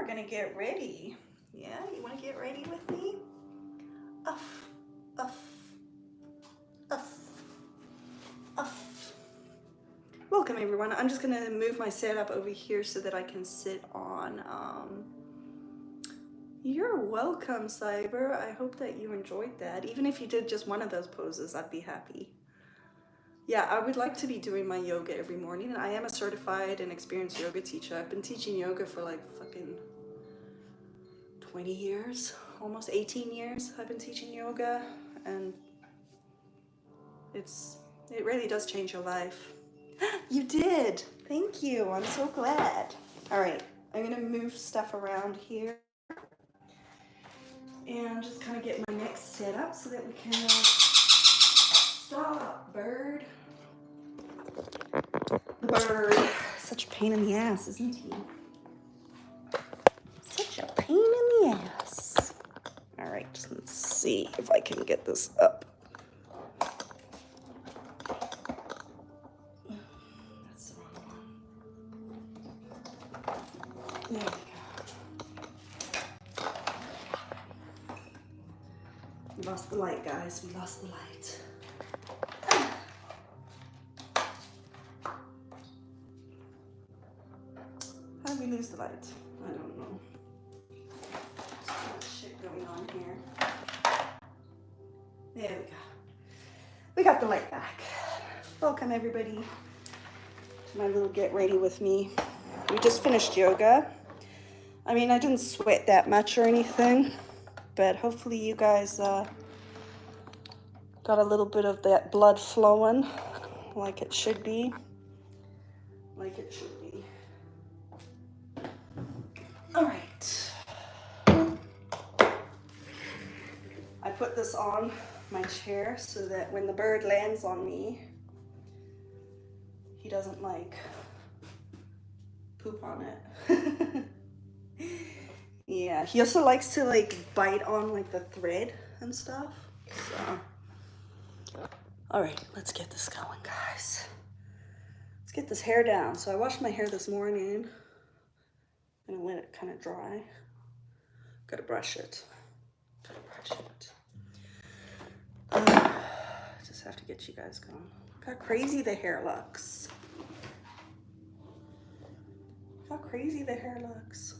you wanna get ready with me? Uff, uff, uff, uff. Welcome everyone. I'm just gonna move my setup over here so that I can sit on. You're welcome, Cyber. I hope that you enjoyed that. Even if you did just one of those poses, I'd be happy. Yeah, I would like to be doing my yoga every morning, and I am a certified and experienced yoga teacher. I've been teaching yoga for like fucking 20 years, almost 18 years I've been teaching yoga, and it really does change your life. You did! Thank you, I'm so glad. All right, I'm gonna move stuff around here and just kind of get my neck set up so that we can stop, bird. The bird. Such a pain in the ass, isn't he? Such a pain in the ass. All right, just let's see if I can get this up. That's the wrong one. There we go. We lost the light, guys. We lost the light. How did we lose the light? I don't know. There's so much shit going on here. There we go. We got the light back. Welcome everybody to my little get ready with me. We just finished yoga. I mean, I didn't sweat that much or anything, but hopefully you guys got a little bit of that blood flowing like it should be. Like it should be. All right. I put this on my chair so that when the bird lands on me, he doesn't like poop on it. Yeah, he also likes to like bite on like the thread and stuff. So, all right, let's get this going, guys. Let's get this hair down. So I washed my hair this morning. I'm gonna let it kind of dry. Gotta brush it. Gotta brush it. Just have to get you guys going. Look how crazy the hair looks. Look how crazy the hair looks.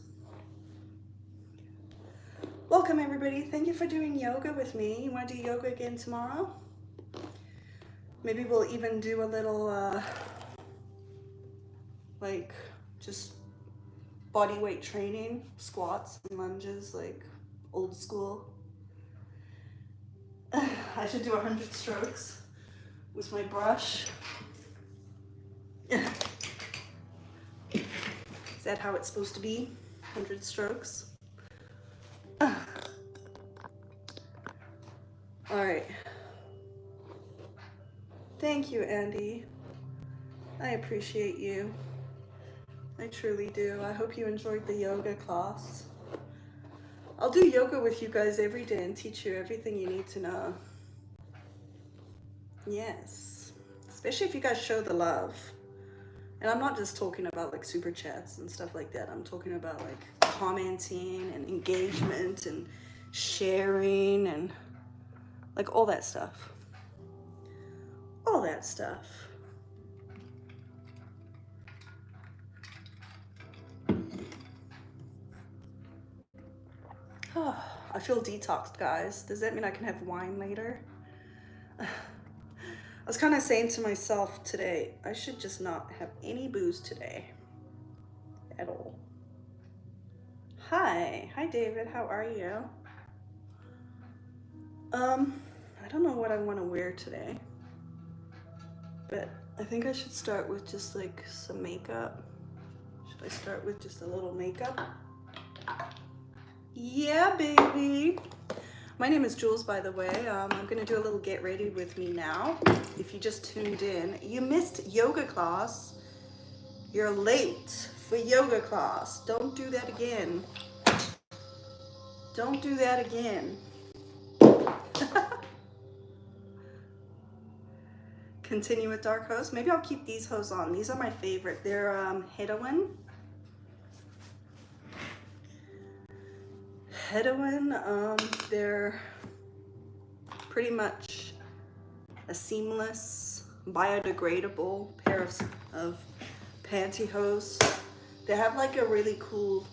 Welcome everybody. Thank you for doing yoga with me. You want to do yoga again tomorrow? Maybe we'll even do a little like just body weight training, squats and lunges, like old school. I should do 100 strokes with my brush. Is that how it's supposed to be? 100 strokes? All right. Thank you, Andy. I appreciate you. I truly do. I hope you enjoyed the yoga class. I'll do yoga with you guys every day and teach you everything you need to know. Yes. Especially if you guys show the love. And I'm not just talking about like super chats and stuff like that. I'm talking about like commenting and engagement and sharing and like all that stuff. All that stuff. Oh, I feel detoxed, guys. Does that mean I can have wine later? I was kind of saying to myself today, I should just not have any booze today at all. Hi David, how are you? I don't know what I want to wear today, but I think I should start with just like some makeup. Should I start with just a little makeup? Yeah, baby. My name is Jules, by the way. I'm gonna do a little get ready with me now. If you just tuned in, you missed yoga class. You're late for yoga class. Don't do that again. Don't do that again. Continue with dark hose. Maybe I'll keep these hose on. These are my favorite. They're heroin. They're pretty much a seamless, biodegradable pair of pantyhose. They have like a really cool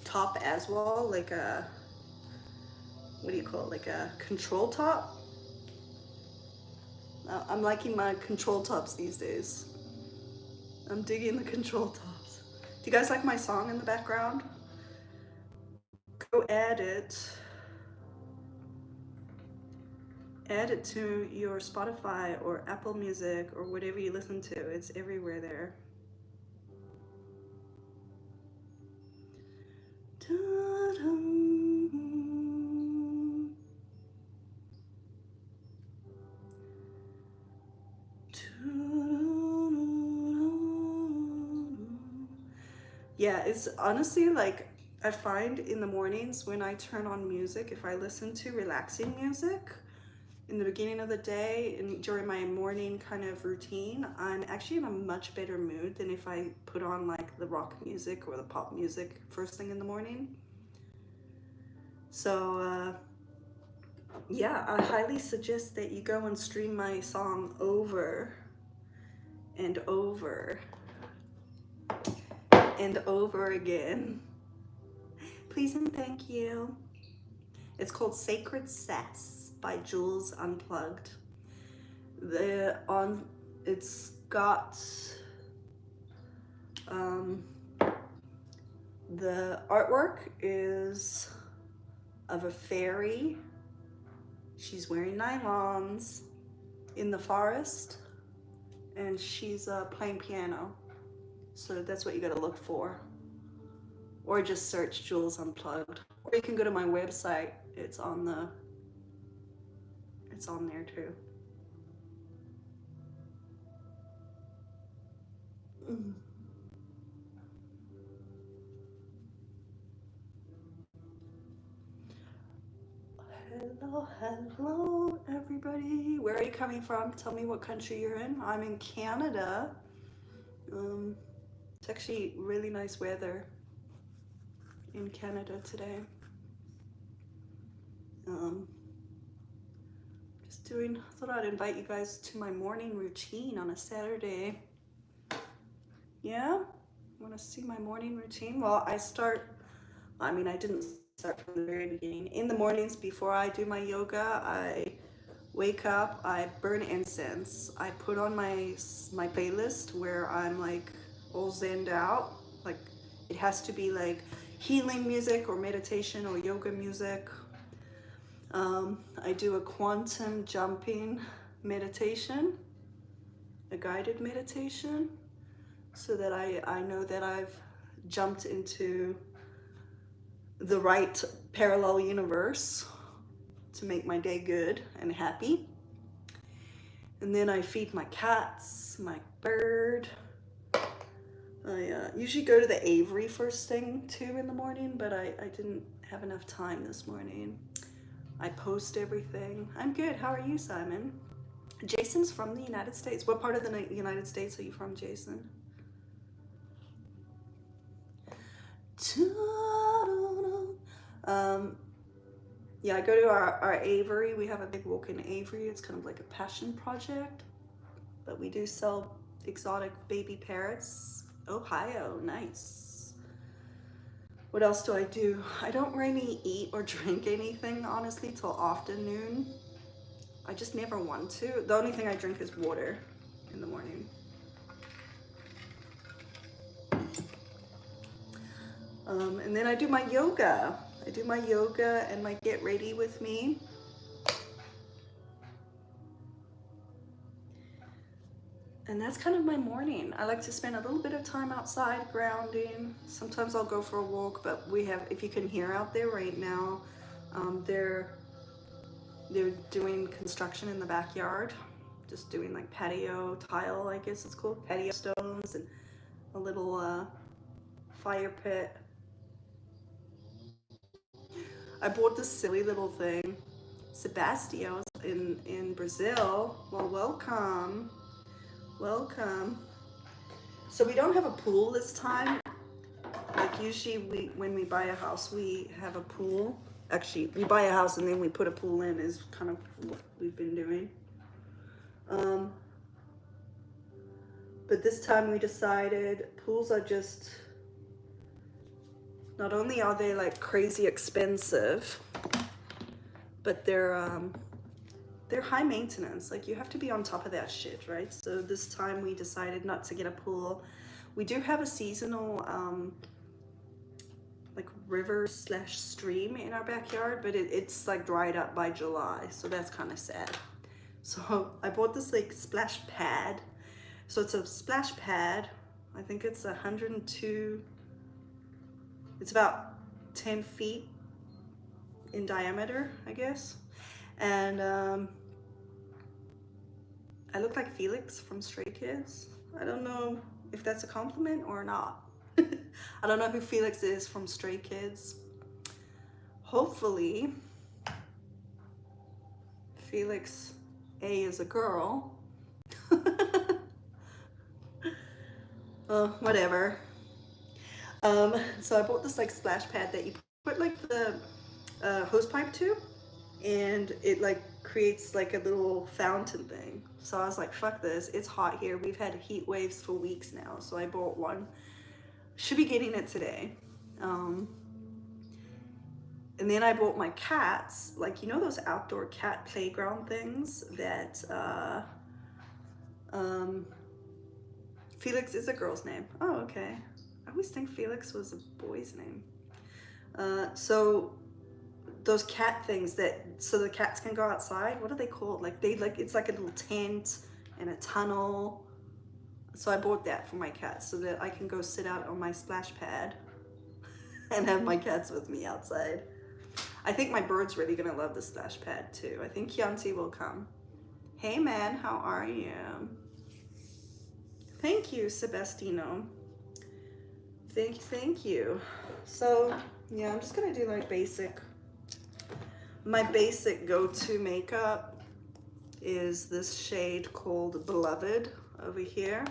top as well, like a, what do you call it, like a control top. I'm liking my control tops these days. I'm digging the control tops. Do you guys like my song in the background? Go add it to your Spotify or Apple Music or whatever you listen to. It's everywhere there. Yeah, it's honestly like, I find in the mornings when I turn on music, if I listen to relaxing music in the beginning of the day and during my morning kind of routine, I'm actually in a much better mood than if I put on like the rock music or the pop music first thing in the morning. So yeah, I highly suggest that you go and stream my song over and over and over again. Please and thank you. It's called Sacred Sass by Jules Unplugged. It's got the artwork is of a fairy. She's wearing nylons in the forest, and she's playing piano. So that's what you gotta look for. Or just search Jules Unplugged. Or you can go to my website. It's on there too. Hello, hello, everybody. Where are you coming from? Tell me what country you're in. I'm in Canada. It's actually really nice weather in Canada today. Thought I'd invite you guys to my morning routine on a Saturday. Yeah? Want to see my morning routine? Well, I didn't start from the very beginning. In the mornings before I do my yoga, I wake up, I burn incense, I put on my playlist where I'm like all zenned out. Like it has to be like healing music or meditation or yoga music. I do a quantum jumping meditation, a guided meditation, so that I know that I've jumped into the right parallel universe to make my day good and happy. And then I feed my cats, my bird. I usually go to the aviary first thing too in the morning, but I didn't have enough time this morning. I post everything. I'm good. How are you, Simon? Jason's from the United States. What part of the United States are you from, Jason? Yeah, I go to our aviary. We have a big walk-in aviary. It's kind of like a passion project, but we do sell exotic baby parrots. Ohio, nice. What else do I do? I don't really eat or drink anything, honestly, till afternoon. I just never want to. The only thing I drink is water in the morning. And then I do my yoga. I do my yoga and my get ready with me. And that's kind of my morning. I like to spend a little bit of time outside grounding. Sometimes I'll go for a walk, but we have, if you can hear out there right now, they're doing construction in the backyard. Just doing like patio tile, I guess it's called, patio stones and a little fire pit. I bought this silly little thing. Sebastião in Brazil. Well, welcome. Welcome. So we don't have a pool this time. Like usually when we buy a house, we have a pool. Actually, we buy a house and then we put a pool in is kind of what we've been doing. But this time we decided pools are just, not only are they like crazy expensive, but they're high maintenance. Like you have to be on top of that shit, right? So this time we decided not to get a pool. We do have a seasonal like river / stream in our backyard, but it's like dried up by July, so that's kind of sad. So I bought this like splash pad. So it's a splash pad. I think it's 102. It's about 10 feet in diameter, I guess. And I look like Felix from Stray Kids. I don't know if that's a compliment or not. I don't know who Felix is from Stray Kids. Hopefully, Felix A is a girl. Whatever. So I bought this like splash pad that you put like the hose pipe to, and it like creates like a little fountain thing. So I was like, fuck this, it's hot here. We've had heat waves for weeks now. So I bought one. Should be getting it today. And then I bought my cats, like, you know those outdoor cat playground things that Felix is a girl's name. Oh, okay. I always think Felix was a boy's name. So those cat things so the cats can go outside, what are they called? Like it's like a little tent and a tunnel. So I bought that for my cats so that I can go sit out on my splash pad and have my cats with me outside. I think my bird's really gonna love the splash pad too. I think Chianti will come. Hey man, how are you? Thank you, Sebastiano. Thank you. So yeah, I'm just gonna do like basic My basic go-to makeup is this shade called Beloved over here.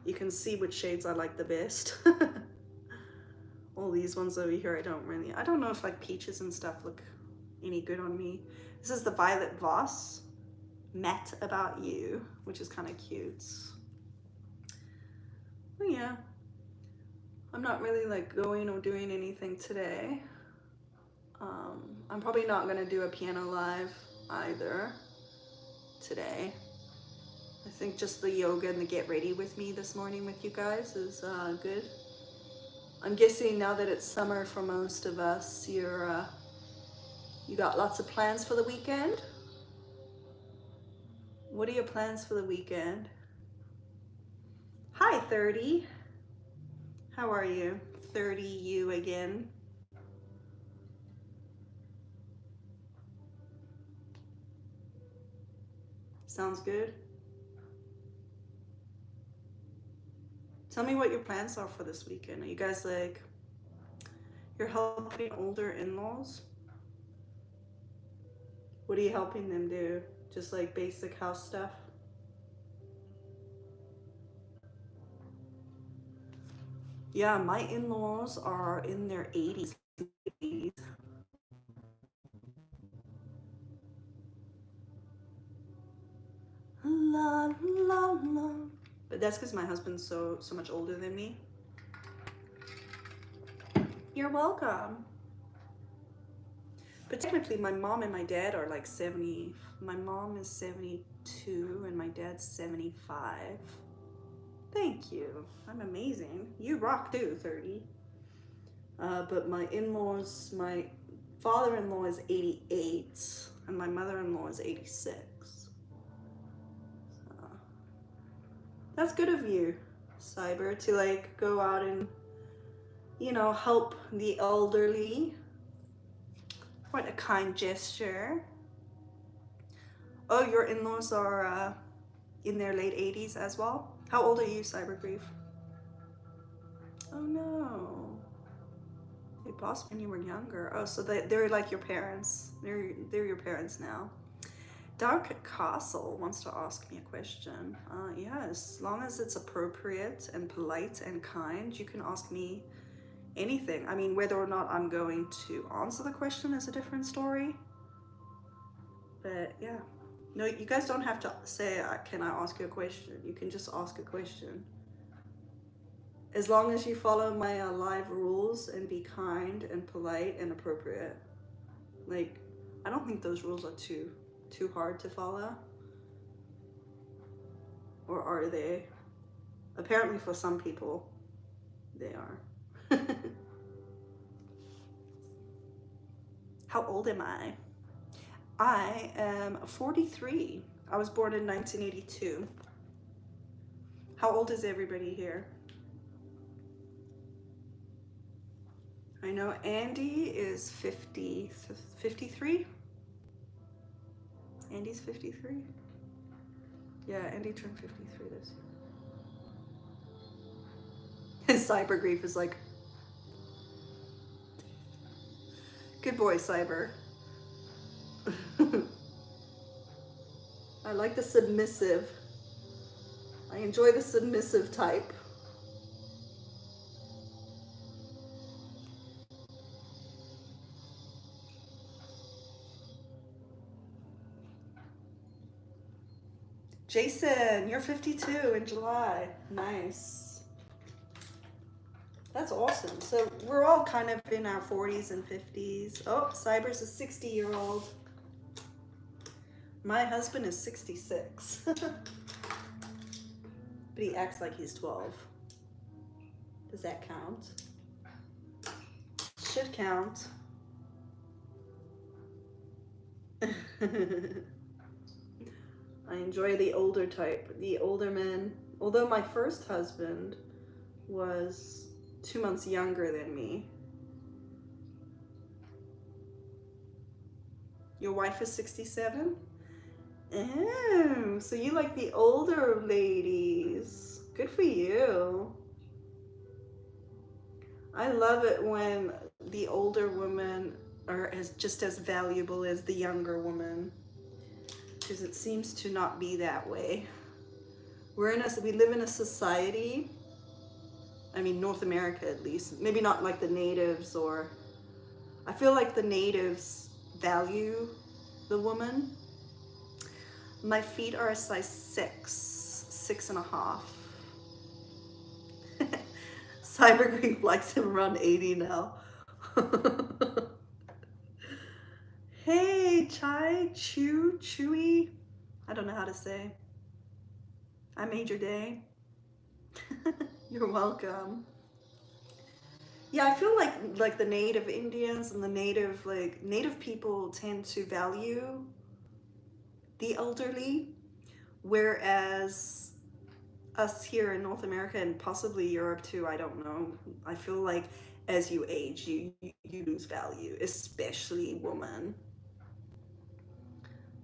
You can see which shades I like the best. All these ones over here, I don't know if like peaches and stuff look any good on me. This is the Violet Voss Matte About You, which is kind of cute. But yeah, I'm not really like going or doing anything today. I'm probably not gonna do a piano live either today. I think just the yoga and the get ready with me this morning with you guys is good. I'm guessing now that it's summer for most of us, you got lots of plans for the weekend? What are your plans for the weekend? Hi 30. How are you? 30 you again. Sounds good. Tell me what your plans are for this weekend. Are you guys like, you're helping older in-laws? What are you helping them do? Just like basic house stuff? Yeah, my in-laws are in their 80s. La, la, la. But that's because my husband's so much older than me. You're welcome. But technically my mom and my dad are like 70. My mom is 72 and my dad's 75. Thank you. I'm amazing. You rock too, 30. But my in-laws, my father-in-law is 88 and my mother-in-law is 86. That's good of you, Cyber, to like go out and, you know, help the elderly. What a kind gesture. Oh, your in-laws are in their late 80s as well? How old are you, Cyber Grief? Oh no. They passed when you were younger. Oh, so they're like your parents. They're your parents now. Dark Castle wants to ask me a question. Yeah, as long as it's appropriate and polite and kind, you can ask me anything. I mean, whether or not I'm going to answer the question is a different story. But yeah, no, you guys don't have to say, can I ask you a question? You can just ask a question. As long as you follow my live rules and be kind and polite and appropriate. Like, I don't think those rules are too hard to follow. Or are they? Apparently for some people, they are. How old am I? I am 43. I was born in 1982. How old is everybody here? I know Andy is 53. Andy's 53? Yeah, Andy turned 53 this year. Cyber Grief is like, good boy, Cyber. I like the submissive. I enjoy the submissive type. Jason, you're 52 in July. Nice. That's awesome. So we're all kind of in our 40s and 50s. Oh, Cyber's a 60-year-old. My husband is 66. But he acts like he's 12. Does that count? Should count. I enjoy the older type, the older men. Although my first husband was 2 months younger than me. Your wife is 67? Oh, so you like the older ladies. Good for you. I love it when the older women are as just as valuable as the younger woman, because it seems to not be that way. We live in a society, I mean North America at least, maybe not like the natives, or I feel like the natives value the woman. My feet are a size 6.5. Cyber Grief likes him around 80 now. Hey, Chai, Chewy. I don't know how to say. I made your day. You're welcome. Yeah, I feel like the native Indians and the native people tend to value the elderly, whereas us here in North America and possibly Europe too, I don't know, I feel like as you age, you lose value, especially women.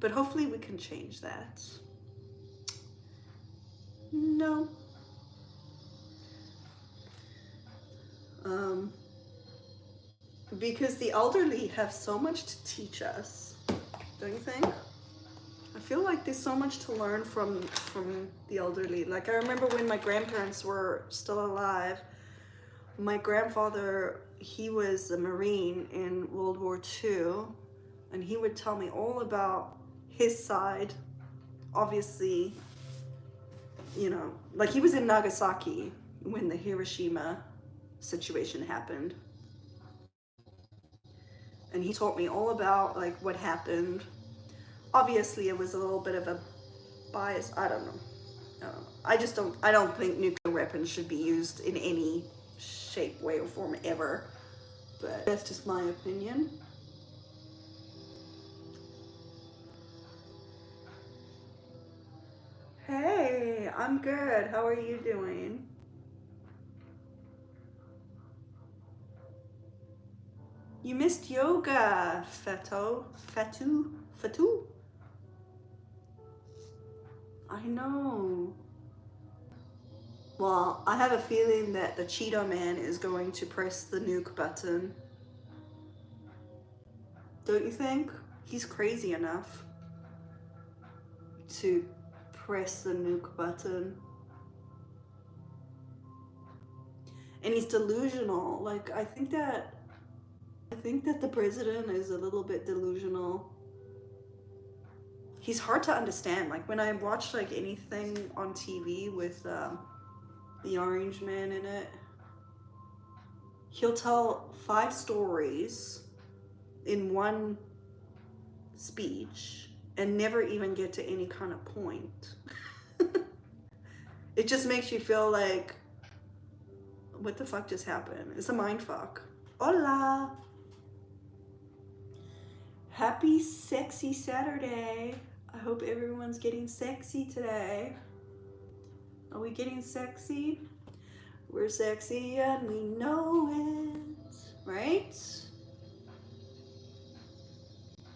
But hopefully we can change that. No. Because the elderly have so much to teach us, don't you think? I feel like there's so much to learn from the elderly. Like I remember when my grandparents were still alive, my grandfather, he was a Marine in World War II, and he would tell me all about his side. Obviously, you know, like he was in Nagasaki when the Hiroshima situation happened. And he taught me all about like what happened. Obviously it was a little bit of a bias. I don't know. I don't think nuclear weapons should be used in any shape, way, or form ever. But that's just my opinion. Hey, I'm good. How are you doing? You missed yoga, Fatu. I know. Well, I have a feeling that the Cheetah Man is going to press the nuke button. Don't you think? He's crazy enough to press the nuke button. And he's delusional. Like, I think that the president is a little bit delusional. He's hard to understand. Like when I watch like anything on TV with the orange man in it, he'll tell 5 stories in one speech and never even get to any kind of point. It just makes you feel like, what the fuck just happened? It's a mind fuck. Hola! Happy sexy Saturday. I hope everyone's getting sexy today. Are we getting sexy? We're sexy and we know it, right?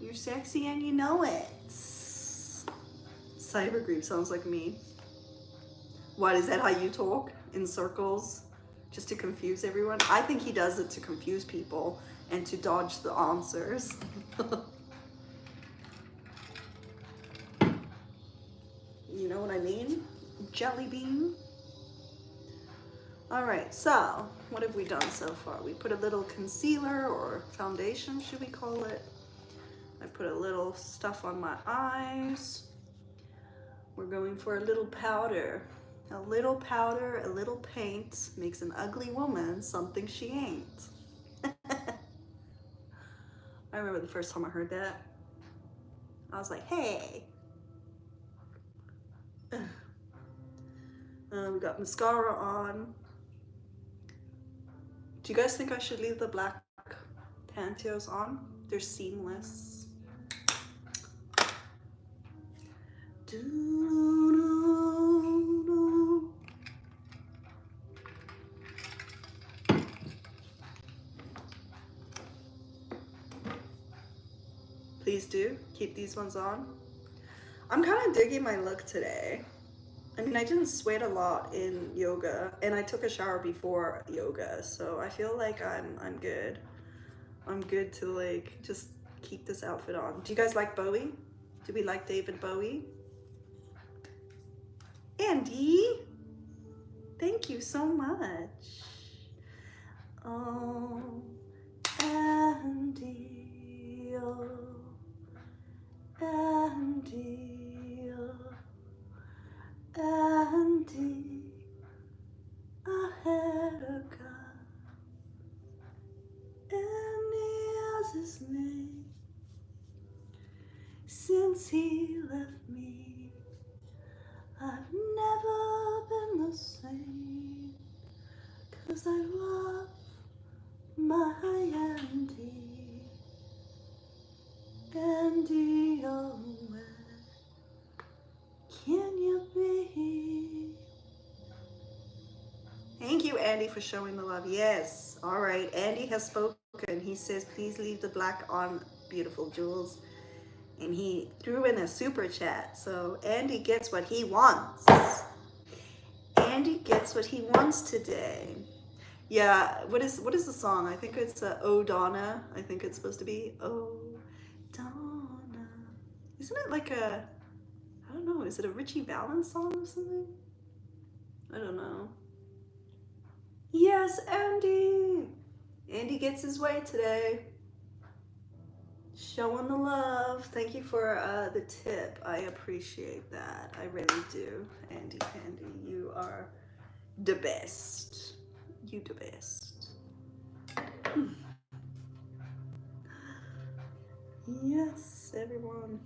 You're sexy and you know it. Cyber Grief sounds like me. What, is that how you talk? In circles? Just to confuse everyone? I think he does it to confuse people and to dodge the answers. You know what I mean? Jelly bean. All right, so what have we done so far? We put a little concealer or foundation, should we call it? I put a little stuff on my eyes. We're going for a little powder. A little powder, a little paint makes an ugly woman something she ain't. I remember the first time I heard that. I was like, hey. We got mascara on. Do you guys think I should leave the black Pantyhose on? They're seamless. Please do keep these ones on. I'm kind of digging my look today. I mean, I didn't sweat a lot in yoga, and I took a shower before yoga, so I feel like I'm good. I'm good to like just keep this outfit on. Do you guys like Bowie? Do we like David Bowie? Andy, thank you so much. Oh, Andy, oh, Andy, oh, Andy, I had a guy, Andy as his name. Since he left me, I've never been the same, 'cause I love my Andy. Andy, oh, where can you be? Thank you, Andy, for showing the love. Yes. All right. Andy has spoken. He says, please leave the black on, beautiful Jules. And he threw in a super chat. So Andy gets what he wants. Andy gets what he wants today. Yeah, what is the song? I think it's Oh Donna. I think it's supposed to be Oh Donna. Isn't it like a, I don't know, is it a Richie Valens song or something? I don't know. Yes, Andy. Andy gets his way today. Showing the love. Thank you for the tip. I appreciate that. I really do. Andy Pandy, you are the best. You the best. Yes, everyone.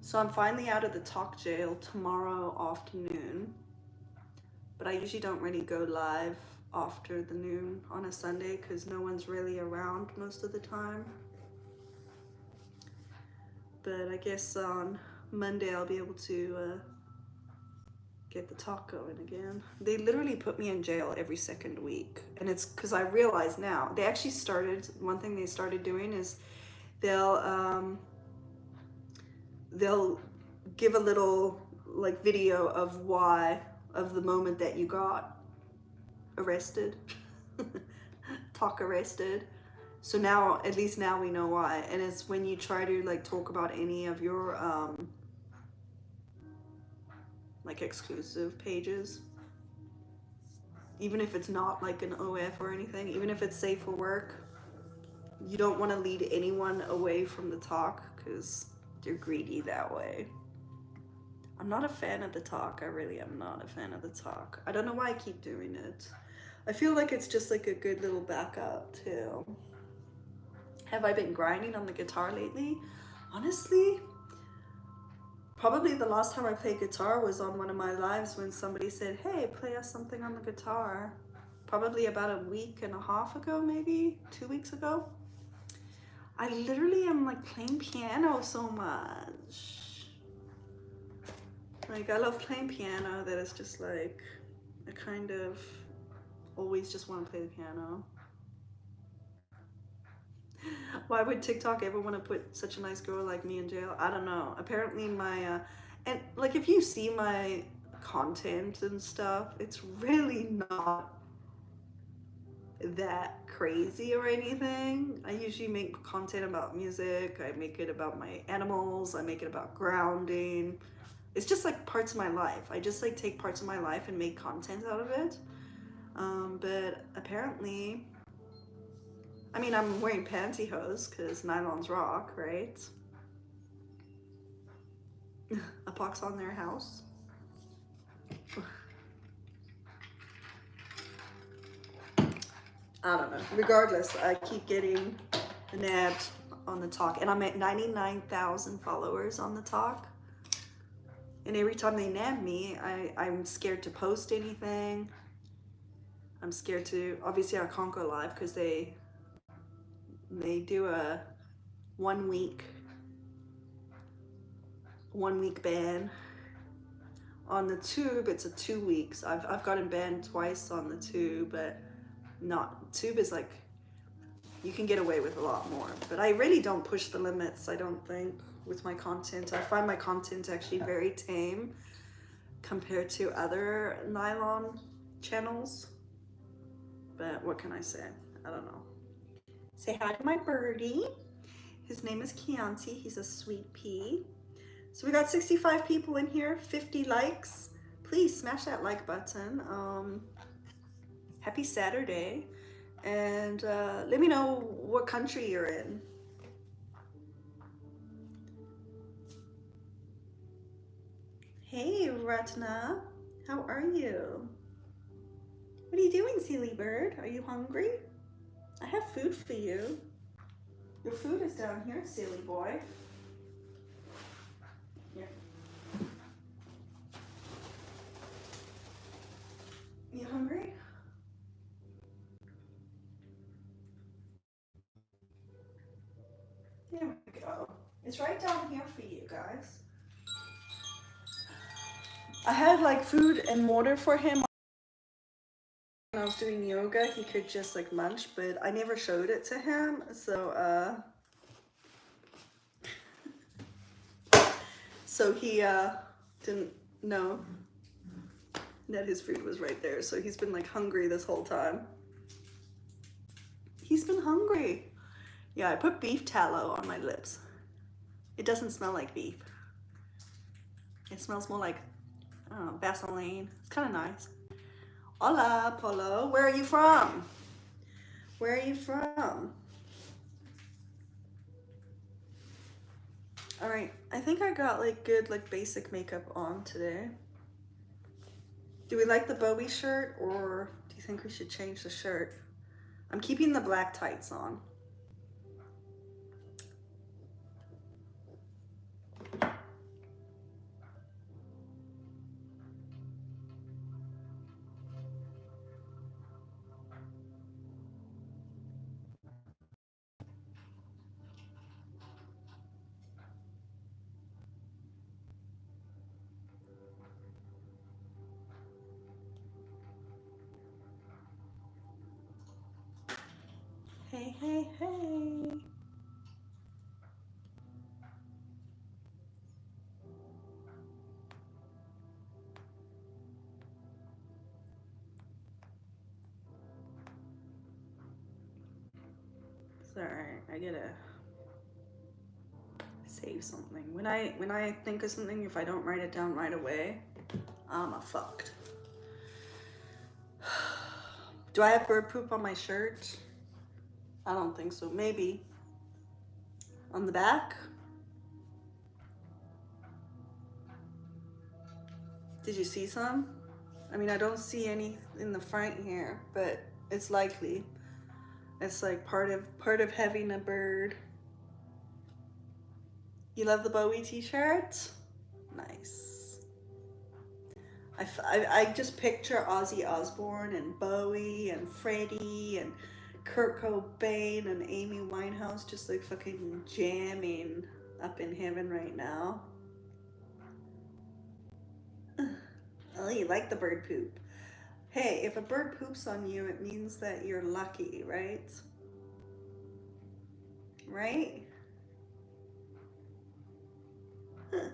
So I'm finally out of the talk jail tomorrow afternoon. But I usually don't really go live after the noon on a Sunday because no one's really around most of the time. But I guess on Monday I'll be able to get the talk going again. They literally put me in jail every second week. And it's because I realize now, they actually started, one thing they started doing is they'll give a little like video of why, of the moment that you got arrested, talk arrested. So now, at least now we know why. And it's when you try to like talk about any of your like exclusive pages, even if it's not like an OF or anything, even if it's safe for work, you don't want to lead anyone away from the talk because you're greedy that way. I'm not a fan of the talk. I really am not a fan of the talk. I don't know why I keep doing it. I feel like it's just like a good little backup too. Have I been grinding on the guitar lately? Honestly, probably the last time I played guitar was on one of my lives when somebody said, hey, play us something on the guitar. Probably about a week and a half ago, maybe 2 weeks ago. I literally am like playing piano so much. Like I love playing piano that it's just like, I kind of always just want to play the piano. Why would TikTok ever want to put such a nice girl like me in jail? I don't know. Apparently my, and like if you see my content and stuff, it's really not that crazy or anything. I usually make content about music. I make it about my animals. I make it about grounding. It's just like parts of my life. I just like take parts of my life and make content out of it. But apparently, I mean, I'm wearing pantyhose because Nylons rock, right? A pox on their house. I don't know. Regardless, I keep getting nabbed on the talk. And I'm at 99,000 followers on the talk. And every time they nab me, I'm scared to post anything. I'm scared to, obviously I can't go live because they do a 1 week ban. On the tube, it's a 2 weeks. I've gotten banned twice on the tube, but not, tube is like, you can get away with a lot more. But I really don't push the limits, I don't think, with my content. I find my content actually very tame compared to other nylon channels. But what can I say? I don't know. Say hi to my birdie. His name is Chianti. He's a sweet pea. So we got 65 people in here, 50 likes. Please smash that like button. Happy Saturday. And let me know what country you're in. Hey, Ratna. How are you? What are you doing, silly bird? Are you hungry? I have food for you. Your food is down here, silly boy. Yeah. You hungry? There we go. It's right down here for you guys. I had like food and water for him when I was doing yoga. He could just like munch, but I never showed it to him. So he didn't know that his food was right there. So he's been like hungry this whole time. He's been hungry. Yeah, I put beef tallow on my lips. It doesn't smell like beef. It smells more like, I don't know, Vaseline. It's kind of nice. Hola, Polo. Where are you from? Where are you from? All right, I think I got like good like basic makeup on today. Do we like the Bowie shirt, or do you think we should change the shirt? I'm keeping the black tights on. Hey, hey, hey. Sorry, I gotta save something. When I think of something, if I don't write it down right away, I'm fucked. Do I have bird poop on my shirt? I don't think so. Maybe. On the back? Did you see some? I mean, I don't see any in the front here, but it's likely. It's like part of having a bird. You love the Bowie t-shirt? Nice. I just picture Ozzy Osbourne and Bowie and Freddie and Kurt Cobain and Amy Winehouse just like fucking jamming up in heaven right now. Oh, you like the bird poop. Hey, if a bird poops on you, it means that you're lucky, right? Right? Huh.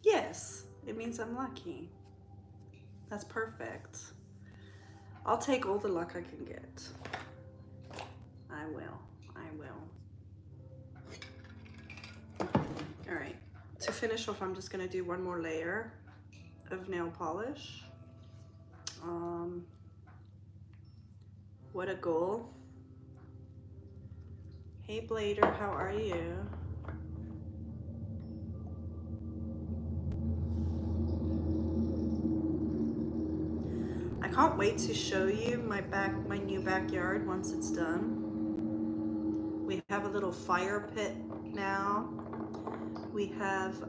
Yes, it means I'm lucky. That's perfect. I'll take all the luck I can get. I will. All right, to finish off, I'm just gonna do one more layer of nail polish. What a goal. Hey Blader, how are you? I can't wait to show you my new backyard once it's done. We have a little fire pit now. We have,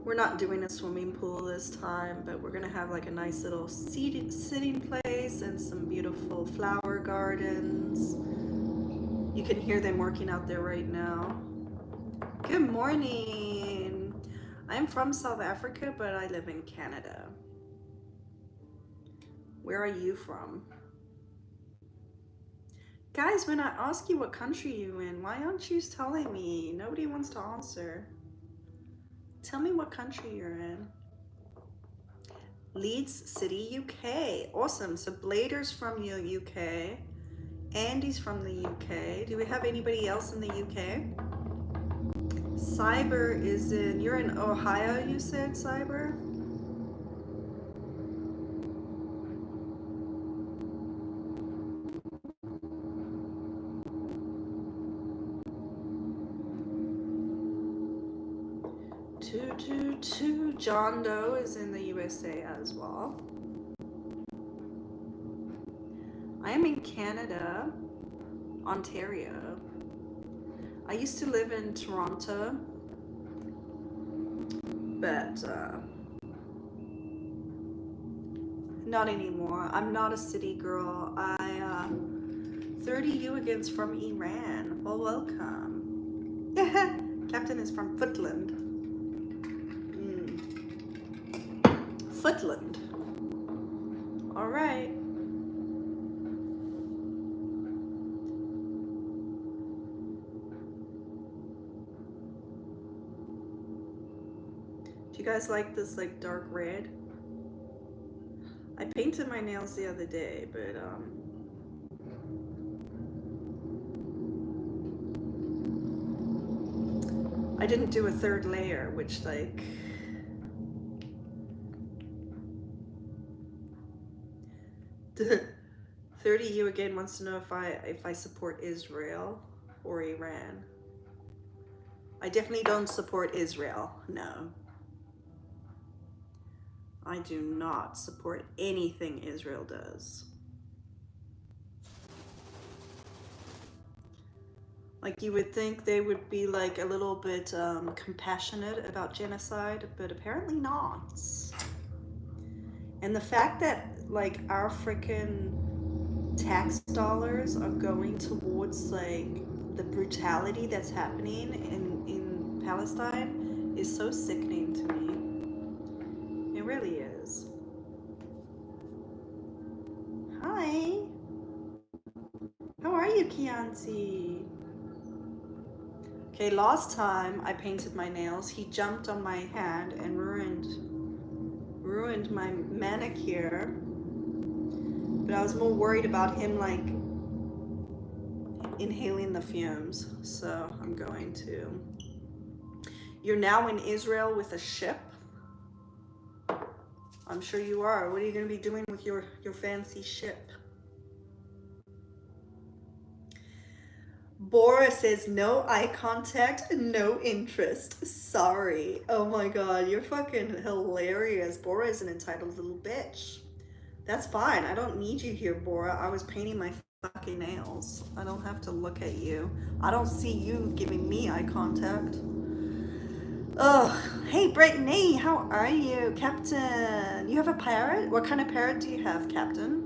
we're not doing a swimming pool this time, but we're gonna have like a nice little sitting place and some beautiful flower gardens. You can hear them working out there right now. Good morning. I'm from South Africa, but I live in Canada. Where are you from? Guys, when I ask you what country you're in, why aren't you telling me? Nobody wants to answer. Tell me what country you're in. Leeds City, UK. Awesome. So Blader's from the UK. Andy's from the UK. Do we have anybody else in the UK? Cyber is in, you're in Ohio, you said, Cyber? John Doe is in the USA as well. I am in Canada, Ontario. I used to live in Toronto, but not anymore. I'm not a city girl. 30 Uigans from Iran. Well, welcome. Captain is from Footland. Footland. All right. Do you guys like this like dark red? I painted my nails the other day, but I didn't do a third layer, which like 30 you again wants to know if I support Israel or Iran. I definitely don't support Israel. No. I do not support anything Israel does. Like, you would think they would be like a little bit compassionate about genocide, but apparently not. And the fact that like our freaking tax dollars are going towards like the brutality that's happening in Palestine is so sickening to me. It really is. Hi. How are you, Chianti? Okay, last time I painted my nails, he jumped on my hand and ruined my manicure. But I was more worried about him like inhaling the fumes. So I'm going to. You're now in Israel with a ship? I'm sure you are. What are you going to be doing with your fancy ship? Bora says no eye contact, no interest. Sorry. Oh my god, you're fucking hilarious. Bora is an entitled little bitch. That's fine. I don't need you here, Bora. I was painting my fucking nails. I don't have to look at you. I don't see you giving me eye contact. Ugh. Hey, Brittany, how are you? Captain, you have a parrot? What kind of parrot do you have, Captain?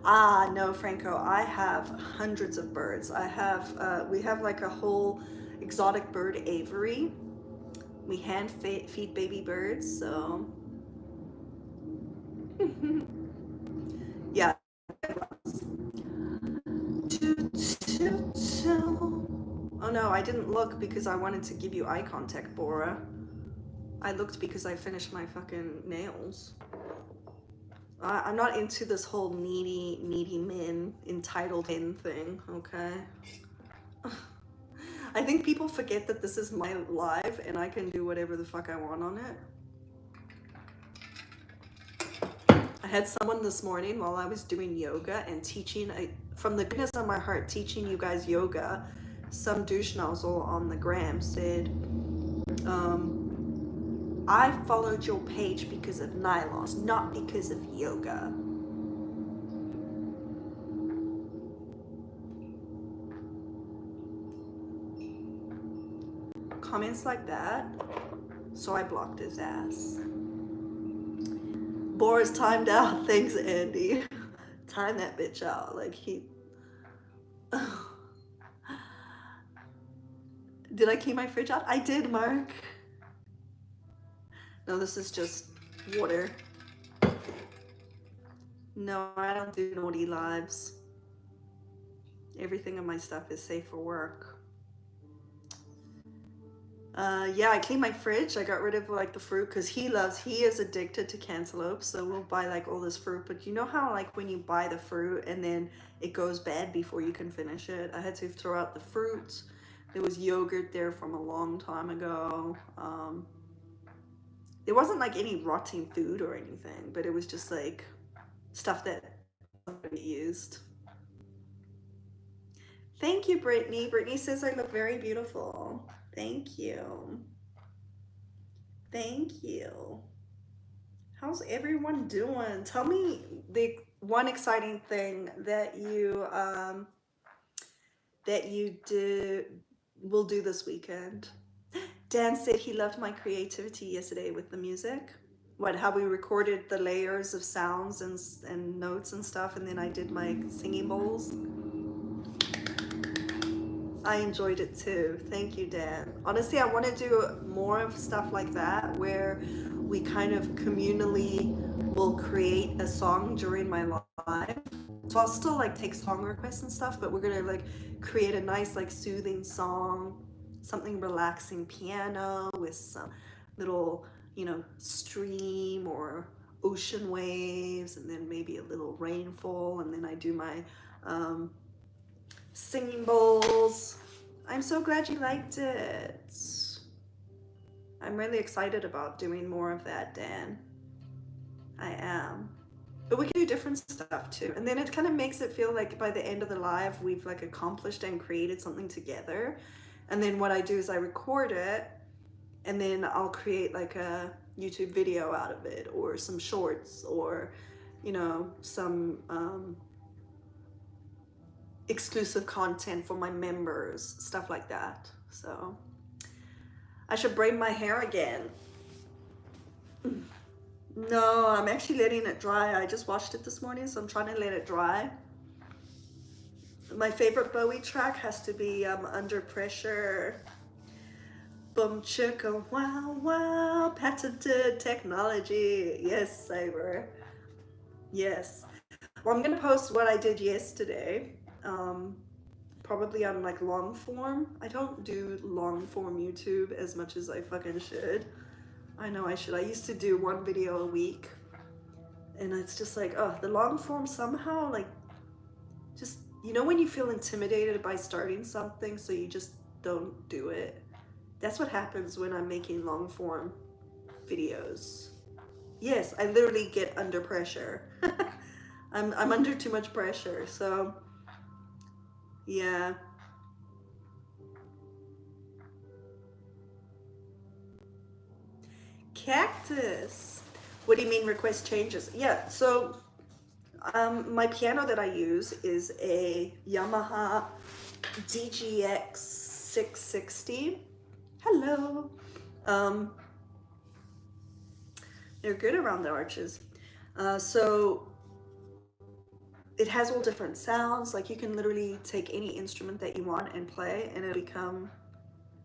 Ah, no, Franco, I have hundreds of birds. I have, we have like a whole exotic bird aviary. We hand feed baby birds, so. Yeah. Oh no, I didn't look because I wanted to give you eye contact, Bora. I looked because I finished my fucking nails. I'm not into this whole needy men, entitled men thing, okay? I think people forget that this is my live and I can do whatever the fuck I want on it. I had someone this morning while I was doing yoga and teaching, from the goodness of my heart, teaching you guys yoga. Some douche nozzle on the gram said, I followed your page because of Nylons, not because of yoga. comments like that, so I blocked his ass. Boris timed out. Thanks, Andy. Time that bitch out. Like, he... Did I keep my fridge out? I did, Mark. No, this is just water. No, I don't do naughty lives. Everything in my stuff is safe for work. Yeah, I cleaned my fridge. I got rid of like the fruit because he is addicted to cantaloupe, so we'll buy like all this fruit. But you know how like when you buy the fruit and then it goes bad before you can finish it? I had to throw out the fruit. There was yogurt there from a long time ago. It wasn't like any rotting food or anything, but it was just like stuff that somebody used. Thank you, Brittany. Brittany says I look very beautiful. Thank you. Thank you. How's everyone doing? Tell me the one exciting thing that you will do this weekend. Dan said he loved my creativity yesterday with the music. How we recorded the layers of sounds and notes and stuff, and then I did my singing bowls. I enjoyed it too. Thank you, Dan. Honestly, I want to do more of stuff like that where we kind of communally will create a song during my live. So I'll still like take song requests and stuff, but we're gonna like create a nice like soothing song, something relaxing piano with some little, you know, stream or ocean waves, and then maybe a little rainfall, and then I do my singing bowls. I'm so glad you liked it. I'm really excited about doing more of that, Dan. I am. But we can do different stuff too. And then it kind of makes it feel like by the end of the live, we've like accomplished and created something together. And then what I do is I record it, and then I'll create like a YouTube video out of it, or some shorts, or, you know, some exclusive content for my members, stuff like that. So I should braid my hair again. No, I'm actually letting it dry. I just washed it this morning, so I'm trying to let it dry. My favorite Bowie track has to be Under Pressure. Boom chicka wow wow, patented technology. Yes, Saber. Yes. Well, I'm gonna post what I did yesterday. Probably on like long form. I don't do long form YouTube as much as I fucking should. I know I should. I used to do one video a week, and it's just like, oh, the long form somehow, like, just, you know, when you feel intimidated by starting something, so you just don't do it. That's what happens when I'm making long form videos. Yes, I literally get under pressure. I'm under too much pressure, so yeah. Cactus. What do you mean request changes? Yeah, so my piano that I use is a Yamaha DGX 660. Hello. They're good around the arches. So it has all different sounds. Like, you can literally take any instrument that you want and play, and it'll become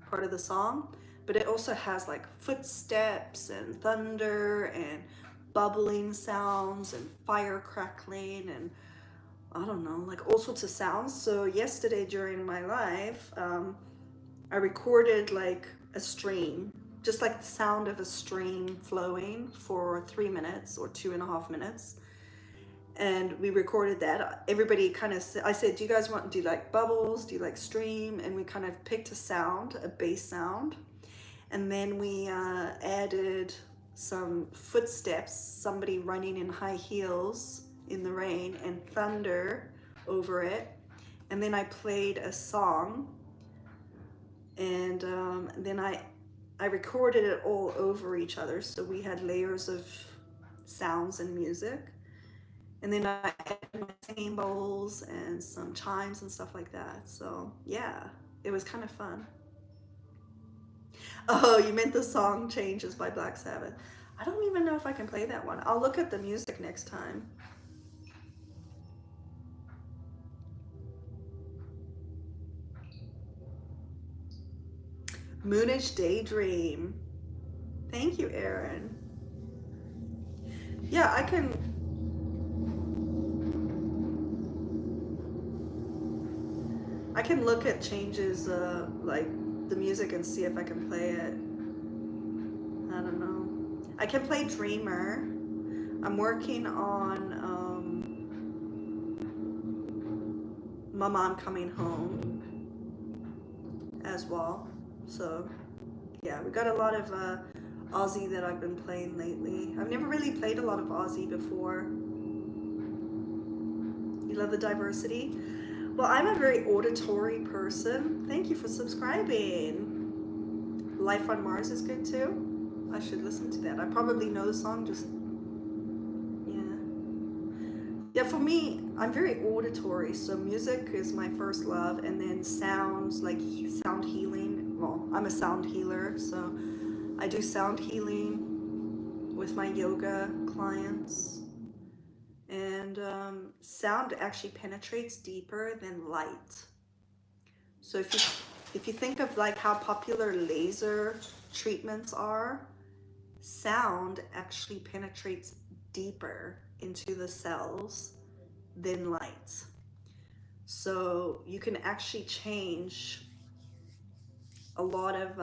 part of the song. But it also has like footsteps and thunder and bubbling sounds and fire crackling and I don't know, like all sorts of sounds. So yesterday during my live, I recorded like a stream, just like the sound of a stream flowing for 3 minutes or 2.5 minutes. And we recorded that. Everybody kind of, I said, do you guys want to do like bubbles? Do you like stream? And we kind of picked a sound, a bass sound. And then we added some footsteps, somebody running in high heels in the rain, and thunder over it. And then I played a song, and then I recorded it all over each other. So we had layers of sounds and music. And then I added my singing bowls and some chimes and stuff like that. So yeah, it was kind of fun. Oh, you meant the song Changes by Black Sabbath. I don't even know if I can play that one. I'll look at the music next time. Moonish Daydream. Thank you, Aaron. Yeah, I can look at Changes, like the music, and see if I can play it. I don't know. I can play Dreamer. I'm working on Mama, I'm Coming Home as well. So yeah, we got a lot of Aussie that I've been playing lately. I've never really played a lot of Aussie before. You love the diversity? Well, I'm a very auditory person. Thank you for subscribing. Life on Mars is good too. I should listen to that. I probably know the song, just yeah, for me, I'm very auditory, so music is my first love, and then sounds, like sound healing. Well, I'm a sound healer, so I do sound healing with my yoga clients, and sound actually penetrates deeper than light. So if you think of like how popular laser treatments are, sound actually penetrates deeper into the cells than light. So you can actually change a lot of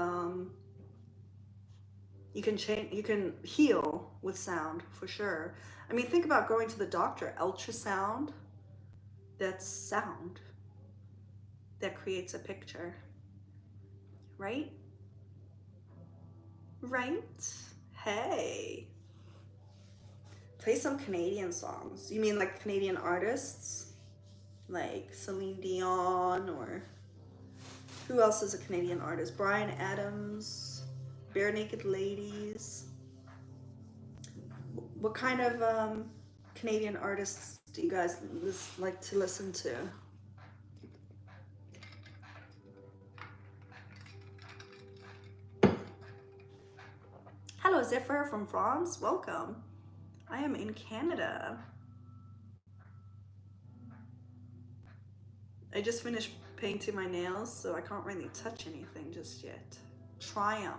you can heal with sound for sure. I mean, think about going to the doctor. Ultrasound, that's sound that creates a picture, right? Hey, play some Canadian songs. You mean like Canadian artists, like Celine Dion, or who else is a Canadian artist? Bryan Adams, Bare Naked Ladies. What kind of Canadian artists do you guys like to listen to? Hello, Zephyr from France. Welcome. I am in Canada. I just finished painting my nails, so I can't really touch anything just yet. Triumph.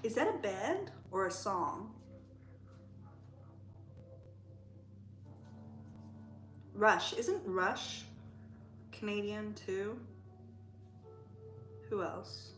Is that a band or a song? Rush. Isn't Rush Canadian too? Who else?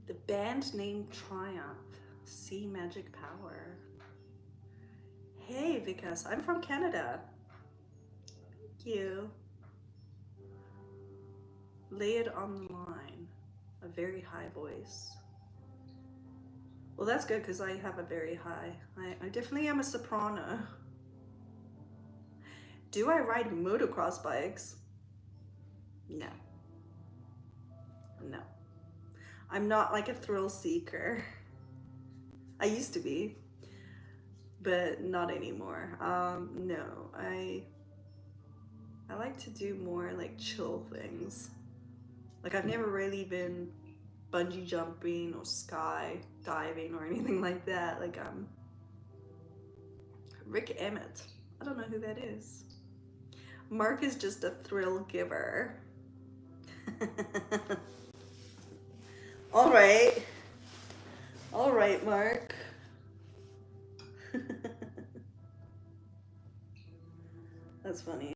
The band name Triumph. See Magic Power. Hey, Vikas. I'm from Canada. Thank you. Lay it on the line. A very high voice. Well, that's good because I have a very high. I definitely am a soprano. Do I ride motocross bikes? No. No. I'm not like a thrill seeker. I used to be, but not anymore. No, I like to do more like chill things. Like I've never really been bungee jumping or sky diving or anything like that. Like Rick Emmett. I don't know who that is. Mark is just a thrill giver. All right. All right, Mark. That's funny.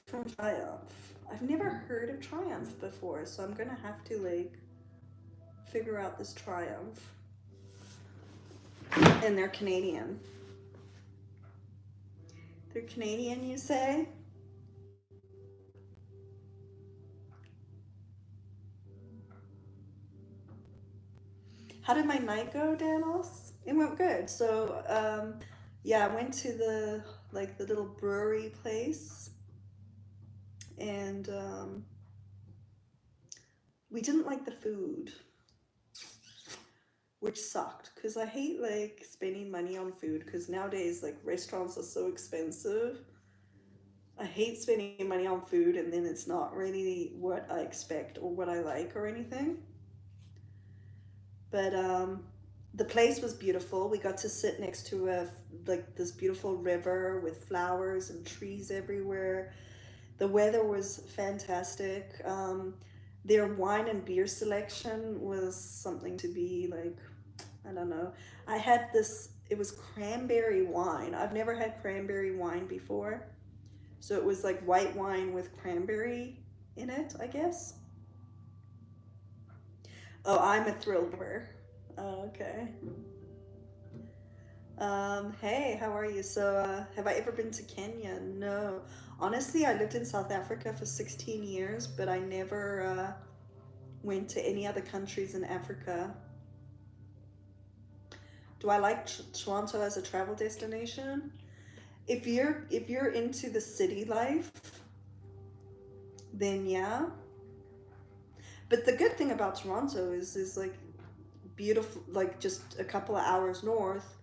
From Triumph. I've never heard of Triumph before, so I'm gonna have to like figure out this Triumph. And they're Canadian. They're Canadian, you say? How did my night go, Danos? It went good. So, yeah, I went to the little brewery place, and we didn't like the food, which sucked because I hate like spending money on food because nowadays like restaurants are so expensive. I hate spending money on food and then it's not really what I expect or what I like or anything. But the place was beautiful. We got to sit next to this beautiful river with flowers and trees everywhere. The weather was fantastic. Their wine and beer selection was something to be like, I don't know. I had this, it was cranberry wine. I've never had cranberry wine before. So it was like white wine with cranberry in it, I guess. Oh, I'm a thrill giver. Oh, okay. Hey, how are you? So, have I ever been to Kenya? No. Honestly, I lived in South Africa for 16 years, but I never went to any other countries in Africa. Do I like Toronto as a travel destination? If you're into the city life, then yeah. But the good thing about Toronto is like beautiful, like just a couple of hours north,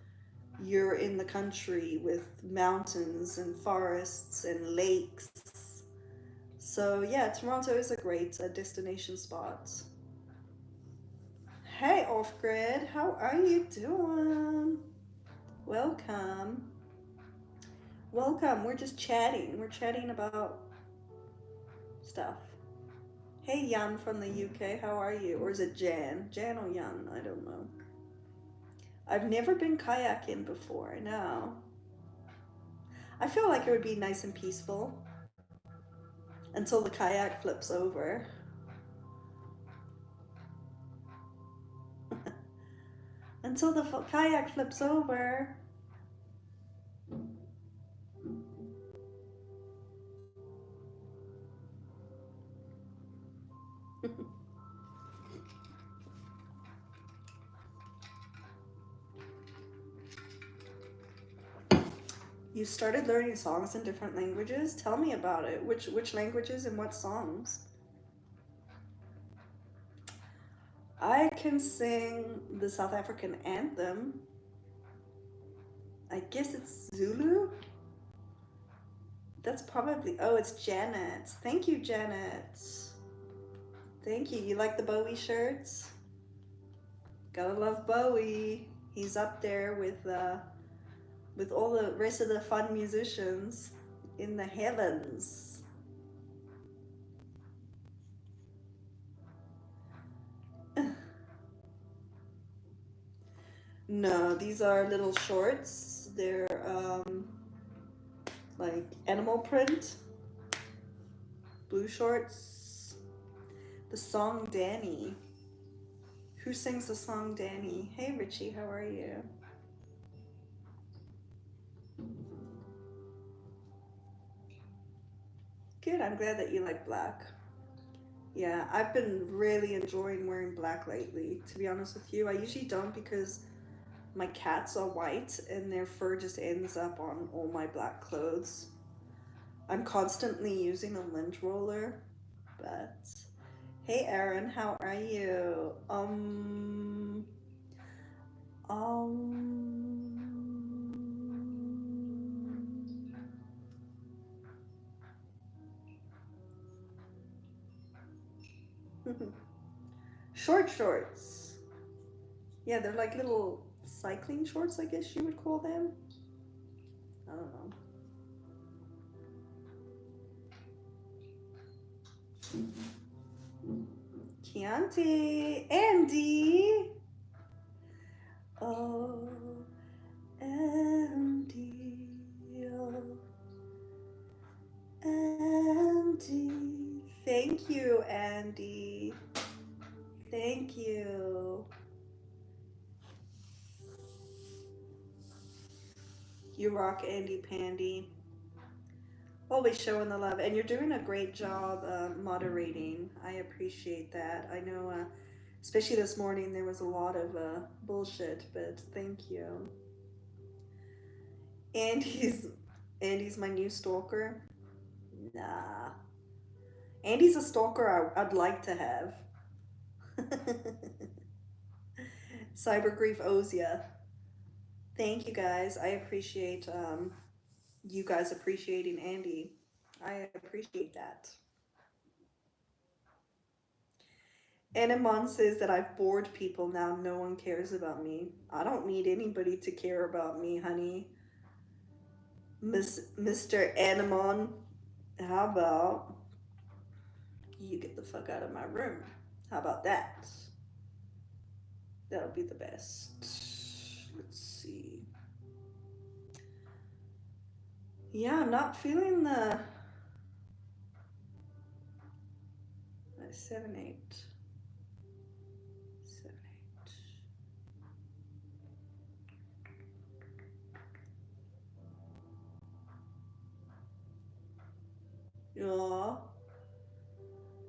you're in the country with mountains and forests and lakes. So yeah, Toronto is a great destination spot. Hey, Off Grid, how are you doing? Welcome. Welcome. We're just chatting. We're chatting about stuff. Hey, Jan from the UK, how are you? Or is it Jan? Jan or Jan? I don't know. I've never been kayaking before, no. I feel like it would be nice and peaceful until the kayak flips over. Until the kayak flips over. You started learning songs in different languages? Tell me about it. Which languages and what songs? I can sing the South African anthem. I guess it's Zulu? That's probably, oh, it's Janet. Thank you, Janet. Thank you. You like the Bowie shirts? Gotta love Bowie. He's up there with all the rest of the fun musicians in the heavens. No, these are little shorts. They're like animal print, blue shorts. The song Danny. Who sings the song Danny? Hey Richie, how are you? Good, I'm glad that you like black. Yeah, I've been really enjoying wearing black lately, to be honest with you. I usually don't because my cats are white and their fur just ends up on all my black clothes. I'm constantly using a Lunge roller, but hey Aaron, how are you? Short shorts. Yeah, they're like little cycling shorts, I guess you would call them. I don't know. Chianti, Andy. Oh, Andy. Oh, Andy. Thank you, Andy. Thank you. You rock, Andy Pandy. Always showing the love, and you're doing a great job moderating. I appreciate that. I know, especially this morning, there was a lot of bullshit, but thank you. Andy's my new stalker. Nah, Andy's a stalker I'd like to have. Cyber Grief owes ya. Thank you guys. I appreciate you guys appreciating Andy. I appreciate that. Anemon says that I've bored people now. No one cares about me. I don't need anybody to care about me, honey. Mr. Anemon, how about you get the fuck out of my room? How about that? That'll be the best. Let's see. Yeah, I'm not feeling the 7-8. 7-8. Yeah.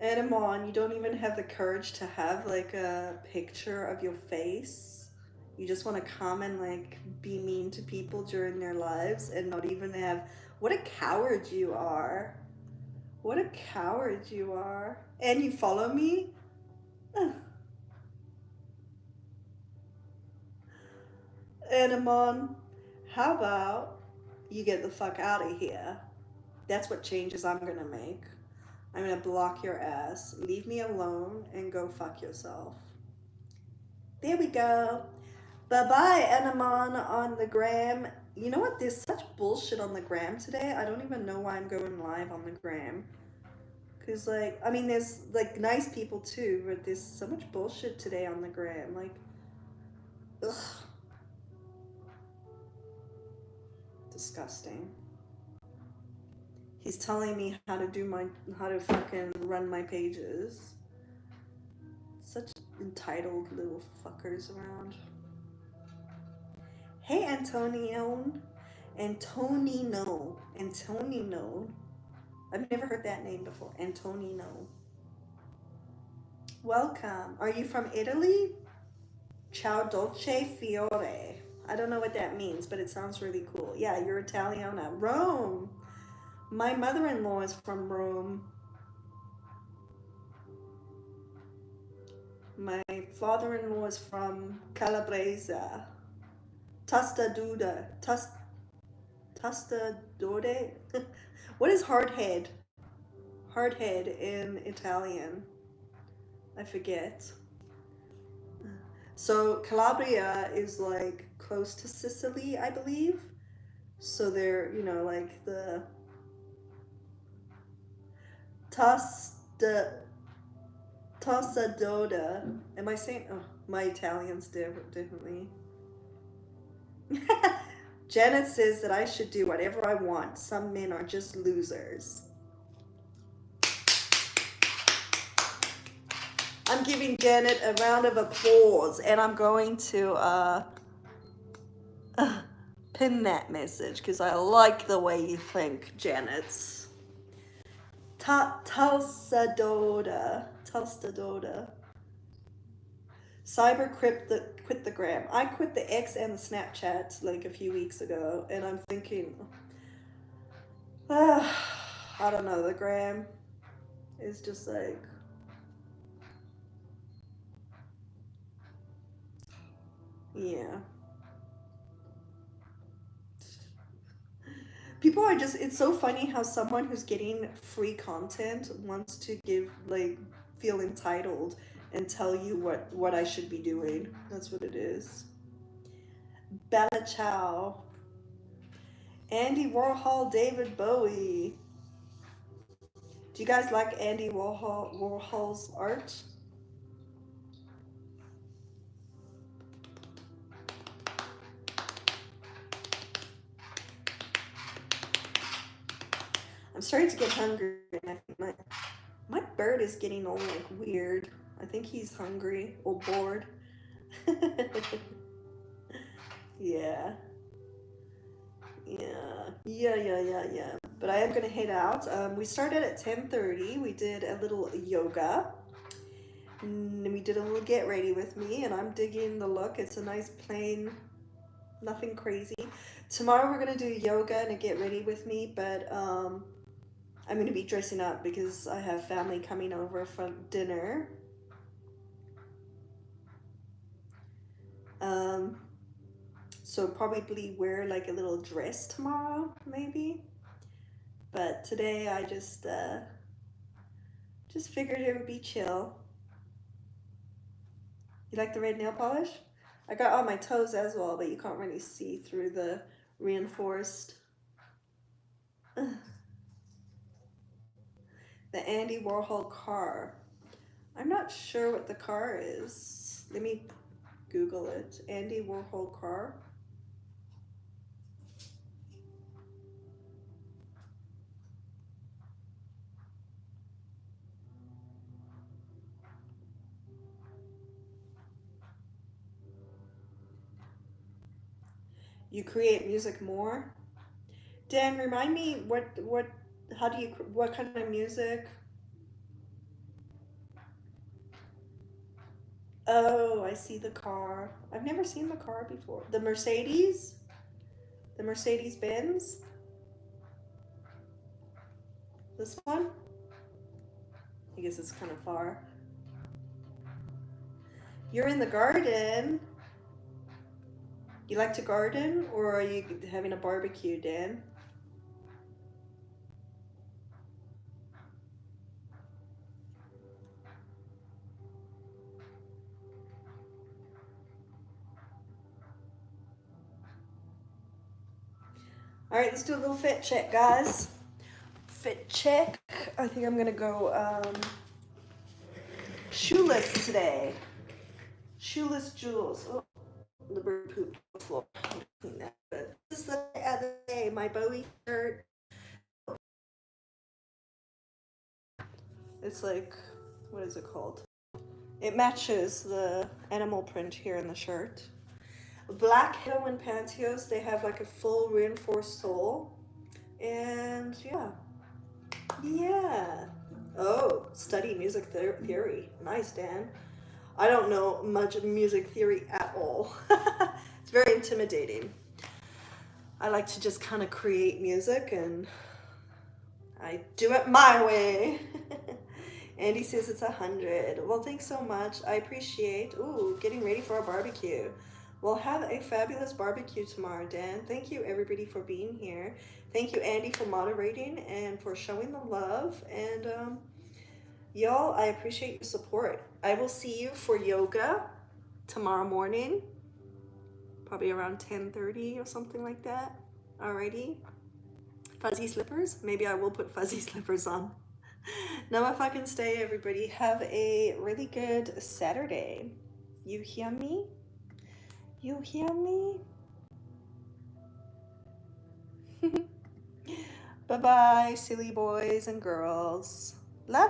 Edamon, you don't even have the courage to have like a picture of your face. You just want to come and like be mean to people during their lives and not even have. What a coward you are. What a coward you are. And you follow me? Edamon, how about you get the fuck out of here? That's what changes I'm gonna make. I'm gonna block your ass, leave me alone, and go fuck yourself. There we go. Bye-bye, Enamon on the gram. You know what? There's such bullshit on the gram today. I don't even know why I'm going live on the gram. Because, like, I mean, there's, like, nice people, too, but there's so much bullshit today on the gram. Like, ugh. Disgusting. He's telling me how to fucking run my pages. Such entitled little fuckers around. Hey, Antonino. Antonino. I've never heard that name before. Antonino. Welcome. Are you from Italy? Ciao dolce fiore. I don't know what that means, but it sounds really cool. Yeah, you're Italiana. Rome. My mother-in-law is from Rome. My father-in-law is from Calabresa. Tastadode. What is hardhead? Hardhead in Italian. I forget. So Calabria is like close to Sicily, I believe. So they're, you know, like the Tassadoda. Am I saying? Oh, my Italian's differently. Janet says that I should do whatever I want. Some men are just losers. I'm giving Janet a round of applause, and I'm going to pin that message because I like the way you think, Janet. Tassadoda. Tostadoda. Cyber quit the gram. I quit the X and the Snapchat like a few weeks ago, and I'm thinking, I don't know, the gram is just like, yeah. People are just, it's so funny how someone who's getting free content wants to give, like, feel entitled and tell you what I should be doing. That's what it is. Bella Ciao. Andy Warhol, David Bowie. Do you guys like Andy Warhol's art? I'm starting to get hungry. I think my bird is getting all like weird. I think he's hungry or bored. Yeah. Yeah. But I am gonna head out. We started at 10:30. We did a little yoga. And we did a little get ready with me, and I'm digging the look. It's a nice plain, nothing crazy. Tomorrow we're gonna do yoga and a get ready with me, but I'm gonna be dressing up because I have family coming over for dinner. So probably wear like a little dress tomorrow, maybe. But today I just figured it would be chill. You like the red nail polish? I got on my toes as well, but you can't really see through the reinforced. The Andy Warhol car. I'm not sure what the car is. Let me Google it. Andy Warhol car. You create music more? Dan, remind me what kind of music? Oh, I see the car. I've never seen the car before. The Mercedes? The Mercedes Benz? This one? I guess it's kind of far. You're in the garden. You like to garden, or are you having a barbecue, Dan? All right, let's do a little fit check, guys. Fit check. I think I'm gonna go shoeless today. Shoeless Jules. Oh, the bird pooped on the floor. Clean that. But this is the other day. My Bowie shirt. It's like, what is it called? It matches the animal print here in the shirt. Black Hill and Pantyhose, they have like a full reinforced sole. And yeah. Oh, study music theory. Nice, Dan. I don't know much music theory at all. It's very intimidating. I like to just kind of create music, and I do it my way. Andy says it's 100. Well, thanks so much. I appreciate. Ooh, getting ready for a barbecue. We'll have a fabulous barbecue tomorrow, Dan. Thank you, everybody, for being here. Thank you, Andy, for moderating and for showing the love. And y'all, I appreciate your support. I will see you for yoga tomorrow morning, probably around 10:30 or something like that. Alrighty. Fuzzy slippers? Maybe I will put fuzzy slippers on. Now if I can stay, everybody, have a really good Saturday. You hear me? You hear me? Bye-bye, silly boys and girls. Love